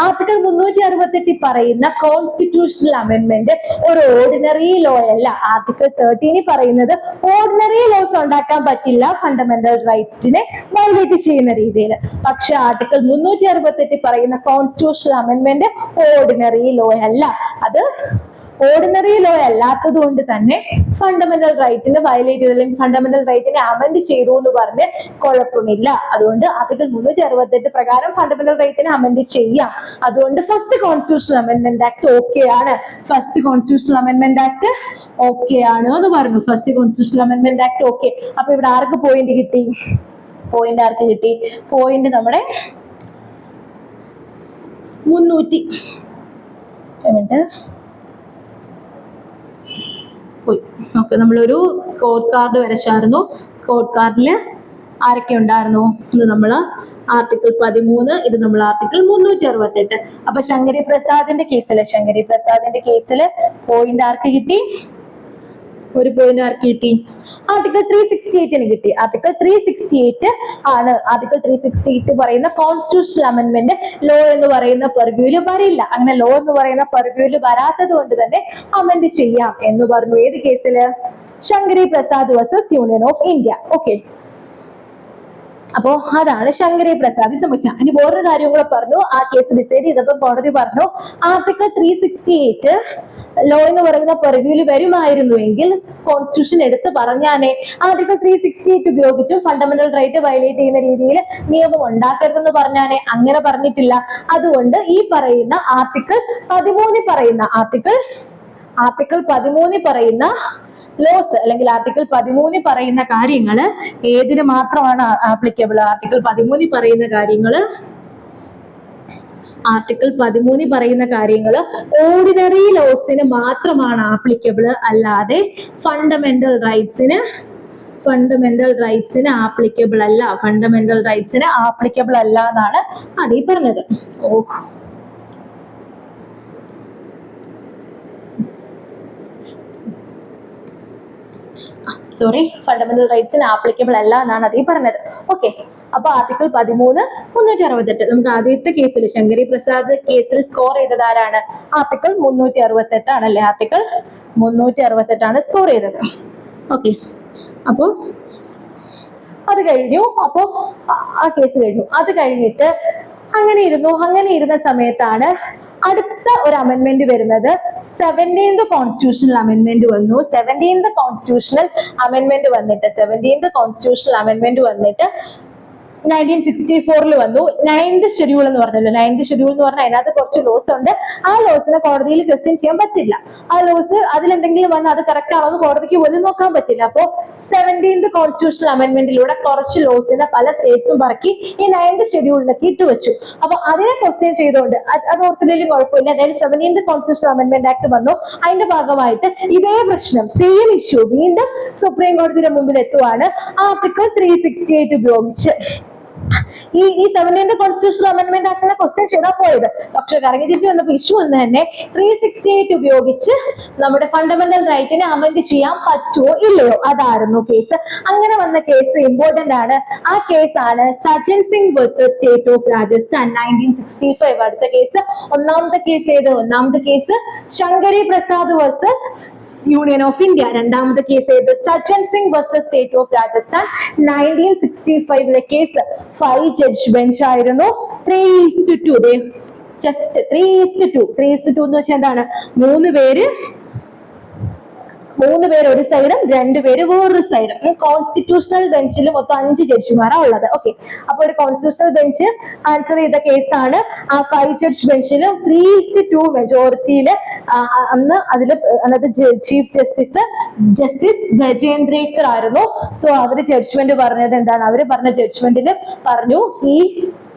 [SPEAKER 1] ആർട്ടിക്കിൾ 368 പറയുന്ന കോൺസ്റ്റിറ്റ്യൂഷണൽ അമെന്റ്മെന്റ് ഒരു ഓർഡിനറി ലോ അല്ല. ആർട്ടിക്കിൾ 13 പറയുന്നത് ഓർഡിനറി ലോസ് ഉണ്ടാക്കാൻ പറ്റില്ല ഫണ്ടമെന്റൽ റൈറ്റിനെ വയലേറ്റ് ചെയ്യുന്ന രീതിയിൽ. പക്ഷെ ആർട്ടിക്കിൾ 368 പറയുന്ന കോൺസ്റ്റിറ്റ്യൂഷണൽ അമെന്റ്മെന്റ് ഓർഡിനറി ലോ അല്ല. അത് ഓർഡിനറി ലോ അല്ലാത്തത് കൊണ്ട് തന്നെ ഫണ്ടമെന്റൽ റൈറ്റിനെ വയലേറ്റ് ചെയ്തു അല്ലെങ്കിൽ ഫണ്ടമെന്റൽ റൈറ്റിനെ അമെന്റ് ചെയ്തു എന്ന് പറഞ്ഞ് കുഴപ്പമില്ല. അതുകൊണ്ട് ആർട്ടിക്കിൾ 368 പ്രകാരം ഫണ്ടമെന്റൽ റൈറ്റിനെ അമെന്റ് ചെയ്യാം. അതുകൊണ്ട് first constitutional amendment act okay ആണ്. First constitutional amendment act okay ആണ് എന്ന് പറഞ്ഞു. First constitutional amendment act okay. അപ്പൊ ഇവിടെ ആർക്ക് പോയിന്റ് കിട്ടി? പോയിന്റ് ആർക്ക് കിട്ടി? പോയിന്റ് നമ്മുടെ 300 ഓക്കെ. നമ്മളൊരു സ്കോർ കാർഡ് വരച്ചായിരുന്നു. സ്കോർ കാർഡിൽ ആരൊക്കെ ഉണ്ടായിരുന്നു? ഇത് നമ്മൾ ആർട്ടിക്കിൾ 13, ഇത് നമ്മൾ ആർട്ടിക്കിൾ 368. അപ്പൊ ശങ്കരി പ്രസാദിന്റെ കേസില് പോയിന്റ് ആർക്ക് കിട്ടി? ഒരു പോയിന്റ് ആർക്ക് കിട്ടി? ആർട്ടിക്കിൾ 368 കിട്ടി. ആർട്ടിക്കിൾ 368 ആണ്. ആർട്ടിക്കിൾ 368 പറയുന്ന കോൺസ്റ്റിറ്റ്യൂഷണൽ അമെന്റ്മെന്റ് ലോ എന്ന് പറയുന്ന പെർവ്യൂല് വരില്ല. അങ്ങനെ ലോ എന്ന് പറയുന്ന പെർവ്യൂല് വരാത്തത് കൊണ്ട് തന്നെ അമെന്റ് ചെയ്യാം എന്ന് പറഞ്ഞു. ഏത് കേസില്? Shankari Prasad versus Union of India. Okay. അപ്പോ അതാണ് ശങ്കരി പ്രസാദ് സംബന്ധിച്ച. ഇനി വേറൊരു കാര്യം കൂടെ പറഞ്ഞു. ആ കേസ് ഡിസൈഡ് ചെയ്തപ്പോൾ കോടതി പറഞ്ഞു ആർട്ടിക്കിൾ 368 ലോ എന്ന് പറയുന്ന പെർവ്യൂല് വരുമായിരുന്നുവെങ്കിൽ കോൺസ്റ്റിറ്റ്യൂഷൻ എടുത്ത് പറഞ്ഞാനേ ആർട്ടിക്കിൾ 368 ഉപയോഗിച്ചും ഫണ്ടമെന്റൽ റൈറ്റ് വയലേറ്റ് ചെയ്യുന്ന രീതിയിൽ നിയമം ഉണ്ടാക്കരുതെന്ന് പറഞ്ഞാനേ. അങ്ങനെ പറഞ്ഞിട്ടില്ല. അതുകൊണ്ട് ഈ പറയുന്ന ആർട്ടിക്കിൾ 13 പറയുന്ന ലോസ് അല്ലെങ്കിൽ ആർട്ടിക്കിൾ 13 പറയുന്ന കാര്യങ്ങൾ ഏതിന് മാത്രമാണ് ആപ്ലിക്കബിൾ? ആർട്ടിക്കിൾ 13 പറയുന്ന കാര്യങ്ങൾ ഓർഡിനറി ലോസിന് മാത്രമാണ് ആപ്ലിക്കബിൾ, അല്ലാതെ ഫണ്ടമെന്റൽ റൈറ്റ്സിന് ആപ്ലിക്കബിൾ അല്ല എന്നാണ് അതീ പറഞ്ഞത്. ഫണ്ടമെന്റൽ റൈറ്റ്സിന് ആപ്ലിക്കബിൾ അല്ല എന്നാണ് അതീ പറഞ്ഞത്. ഓക്കെ. അപ്പൊ ആർട്ടിക്കിൾ 13, 368. നമുക്ക് ആദ്യത്തെ കേസിൽ ശങ്കരി പ്രസാദ് കേസിൽ സ്കോർ ചെയ്തത് ആരാണ്? ആർട്ടിക്കിൾ 368 ആണല്ലേ. ആർട്ടിക്കിൾ 368 ആണ് സ്കോർ ചെയ്തത്. ഓക്കെ. അപ്പോ അത് കഴിഞ്ഞു. അപ്പോ ആ കേസ് കഴിഞ്ഞു. അത് കഴിഞ്ഞിട്ട് അങ്ങനെ ഇരുന്ന സമയത്താണ് അടുത്ത ഒരു അമെന്റ്മെന്റ് വരുന്നത്. 17th കോൺസ്റ്റിറ്റ്യൂഷണൽ അമെന്റ്മെന്റ് വന്നു. 17th കോൺസ്റ്റിറ്റ്യൂഷണൽ അമെന്റ്മെന്റ് വന്നിട്ട് 1964 വന്നു. 9th ഷെഡ്യൂൾ എന്ന് പറഞ്ഞല്ലോ. 9th ഷെഡ്യൂൾ എന്ന് പറഞ്ഞാൽ അതിനകത്ത് കുറച്ച് ലോസ് ഉണ്ട്. ആ ലോസിനെ കോടതിയിൽ ക്വസ്റ്റ്യൻ ചെയ്യാൻ പറ്റില്ല. ആ ലോസ് അതിലെന്തെങ്കിലും വന്ന് അത് കറക്റ്റ് ആണോ എന്ന് കോടതിക്ക് പോലും നോക്കാൻ പറ്റില്ല. അപ്പോ 17th കോൺസ്റ്റിറ്റ്യൂഷണൽ അമെന്റ്മെന്റിലൂടെ കുറച്ച് ലോസിനെ പല സ്റ്റേറ്റ്സും പറക്കി ഈ 9th ഷെഡ്യൂളിലേക്ക് ഇട്ടുവെച്ചു. അപ്പൊ അതിനെ ക്വസ്റ്റ്യൻ ചെയ്തുകൊണ്ട് അത് ഓർത്തില്ലെങ്കിലും കുഴപ്പമില്ല. അതായത് 17th കോൺസ്റ്റിറ്റ്യൂഷണൽ അമെന്റ്മെന്റ് ആക്ട് വന്നു. അതിന്റെ ഭാഗമായിട്ട് ഇതേ പ്രശ്നം, സെയിം ഇഷ്യൂ വീണ്ടും സുപ്രീം കോടതിയുടെ മുമ്പിൽ എത്തുവാണ്. ആർട്ടിക്കിൾ 368 ഉപയോഗിച്ച് ഈ 17th കോൺസ്റ്റിറ്റ്യൂഷണൽ അമെന്റ്മെന്റ് ആക്ടിനെ ക്വസ്റ്റ്യൻ ചെയ്താൽ പോയത്. പക്ഷെ കറങ്ങിച്ചിട്ട് വന്നപ്പോൾ ഇഷ്യൂ എന്ന് തന്നെ 368 ഉപയോഗിച്ച് നമ്മുടെ ഫണ്ടമെന്റൽ റൈറ്റിനെ അമെന്റ് ചെയ്യാൻ പറ്റുമോ ഇല്ലയോ, അതായിരുന്നു കേസ്. അങ്ങനെ വന്ന കേസ് ഇമ്പോർട്ടന്റ് ആണ്. ആ കേസാണ് Sajjan Singh versus State of Rajasthan 1965. അടുത്ത കേസ് ഒന്നാമത്തെ case Shankari Prasad versus Union of India. രണ്ടാമത്തെ case Sajjan Singh versus State of Rajasthan 1965. Case 5 judge bench ആയിരുന്നു. 3:2. ജസ്റ്റ് 3:2 എന്ന് വെച്ചാൽ എന്താണ്? മൂന്ന് പേര് ഒരു സൈഡും 2 പേര് വേറൊരു സൈഡും. കോൺസ്റ്റിറ്റ്യൂഷണൽ ബെഞ്ചിൽ മൊത്തം 5 ജഡ്ജിമാരാണ് ഉള്ളത്. ഓക്കെ. അപ്പൊ ഒരു കോൺസ്റ്റിറ്റ്യൂഷണൽ ബെഞ്ച് ആൻസർ ചെയ്ത കേസാണ്. ആ 5 ജഡ്ജ് ബെഞ്ചിൽ 3:2 മെജോറിറ്റിയില് അന്നത്തെ ചീഫ് ജസ്റ്റിസ് ഗജേന്ദ്രേക്കർ ആയിരുന്നു. സോ അവര് ജഡ്ജ്മെന്റ് പറഞ്ഞത് എന്താണ്? അവര് പറഞ്ഞ ജഡ്ജ്മെന്റിൽ പറഞ്ഞു ഈ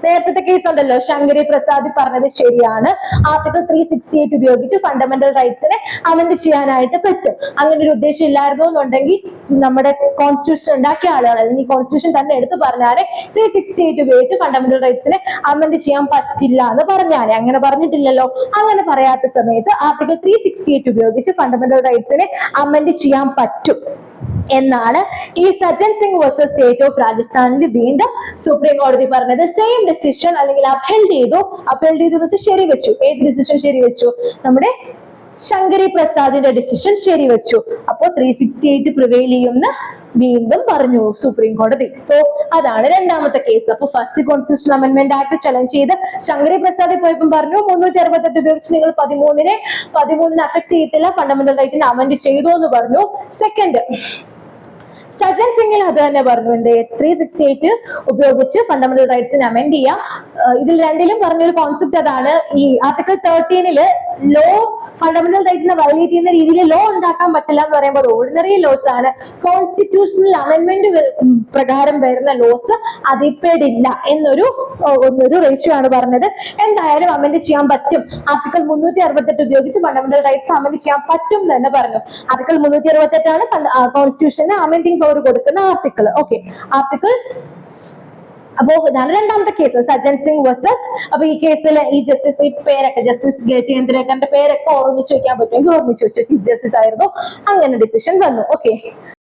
[SPEAKER 1] നേരത്തെ കേസ് ഉണ്ടല്ലോ ശങ്കരി പ്രസാദ് പറഞ്ഞത് ശരിയാണ്. ആർട്ടിക്കിൾ 368 ഉപയോഗിച്ച് ഫണ്ടമെന്റൽ റൈറ്റ്സിനെ അമെന്റ് ചെയ്യാനായിട്ട് പറ്റും. അങ്ങനെ ഒരു ഉദ്ദേശം ഇല്ലായിരുന്നു എന്നുണ്ടെങ്കിൽ നമ്മുടെ കോൺസ്റ്റിറ്റ്യൂഷൻ ഉണ്ടാക്കിയ ആളുകൾ അല്ലെങ്കിൽ കോൺസ്റ്റിറ്റ്യൂഷൻ തന്നെ എടുത്ത് പറഞ്ഞാലേ 368 ഉപയോഗിച്ച് ഫണ്ടമെന്റൽ റൈറ്റ്സിനെ അമെന്റ് ചെയ്യാൻ പറ്റില്ല എന്ന് പറഞ്ഞാലേ. അങ്ങനെ പറഞ്ഞിട്ടില്ലല്ലോ. അങ്ങനെ പറയാത്ത സമയത്ത് ആർട്ടിക്കിൾ 368 ഉപയോഗിച്ച് ഫണ്ടമെന്റൽ റൈറ്റ്സിനെ അമെന്റ് ചെയ്യാൻ പറ്റും. എന്നാണ് ഈ Sajjan Singh versus State of രാജസ്ഥാനിൽ വീണ്ടും സുപ്രീം കോടതി പറഞ്ഞത്. സെയിം ഡിസിഷൻ അല്ലെങ്കിൽ അപ്ഹെൽഡ് ചെയ്തു എന്ന് വെച്ചാൽ ശരിവെച്ചു. ഏത് ഡിസിഷൻ ശരിവെച്ചു? നമ്മുടെ ശങ്കരി പ്രസാദിന്റെ ഡിസിഷൻ ശരിവെച്ചു. അപ്പോ 368 പ്രിവെയിൽ ചെയ്യുമെന്ന് വീണ്ടും പറഞ്ഞു സുപ്രീം കോടതി. സോ അതാണ് രണ്ടാമത്തെ കേസ്. അപ്പൊ first constitution amendment act challenge ചെയ്ത് ശങ്കരി പ്രസാദ് പോയപ്പോൾ പറഞ്ഞു 368 ഉപയോഗിച്ച് നിങ്ങൾ 13-നെ അഫക്ട് ചെയ്യത്തില്ല, ഫണ്ടമെന്റൽ റൈറ്റിനെ അമെന്റ് ചെയ്തു എന്ന് പറഞ്ഞു. സെക്കൻഡ് സജ്ജൻ സിംഗിൽ അത് തന്നെ പറഞ്ഞു, എന്ത് 368 ഉപയോഗിച്ച് ഫണ്ടമെന്റൽ റൈറ്റ്സിനെ അമെന്റ് ചെയ്യാം. ഇതിൽ രണ്ടിലും പറഞ്ഞൊരു കോൺസെപ്റ്റ് അതാണ്, ഈ ആർട്ടിക്കിൾ 13 ലോ ഫണ്ടമെന്റൽ റൈറ്റിനെ വയലേറ്റ് ചെയ്യുന്ന രീതിയിൽ ലോ ഉണ്ടാക്കാൻ പറ്റില്ല എന്ന് പറയുമ്പോൾ ഓർഡിനറി ലോസ് ആണ്. കോൺസ്റ്റിറ്റ്യൂഷണൽ അമെന്റ്മെന്റ് പ്രകാരം വരുന്ന ലോസ് അതിൽ പെടില്ല എന്നൊരു റേഷ്യോ ആണ് പറഞ്ഞത്. എന്തായാലും അമെന്റ് ചെയ്യാൻ പറ്റും. ആർട്ടിക്കിൾ 368 ഉപയോഗിച്ച് ഫണ്ടമെന്റൽ റൈറ്റ്സ് അമെന്റ് ചെയ്യാൻ പറ്റും തന്നെ പറഞ്ഞു. ആർട്ടിക്കിൾ 368 ആണ് കോൺസ്റ്റിറ്റ്യൂഷന് അമെന്റിംഗ് പവർ കൊടുക്കുന്ന ആർട്ടിക്കിൾ. Okay, article. അപ്പോ ഇതാണ് രണ്ടാമത്തെ കേസ്, സജ്ജൻ സിംഗ് വേഴ്സസ്. അപ്പൊ ഈ കേസിൽ ഈ ജസ്റ്റിസ്, ഈ പേരൊക്കെ ജസ്റ്റിസ് ചേന്ദ്രേക്കറിന്റെ പേരൊക്കെ ഓർമ്മിച്ച് വെക്കാൻ പറ്റുമെങ്കിൽ ഓർമ്മിച്ച് വെച്ചു. ചീഫ് ജസ്റ്റിസ് ആയിരുന്നു. അങ്ങനെ ഡിസിഷൻ വന്നു. ഓക്കെ.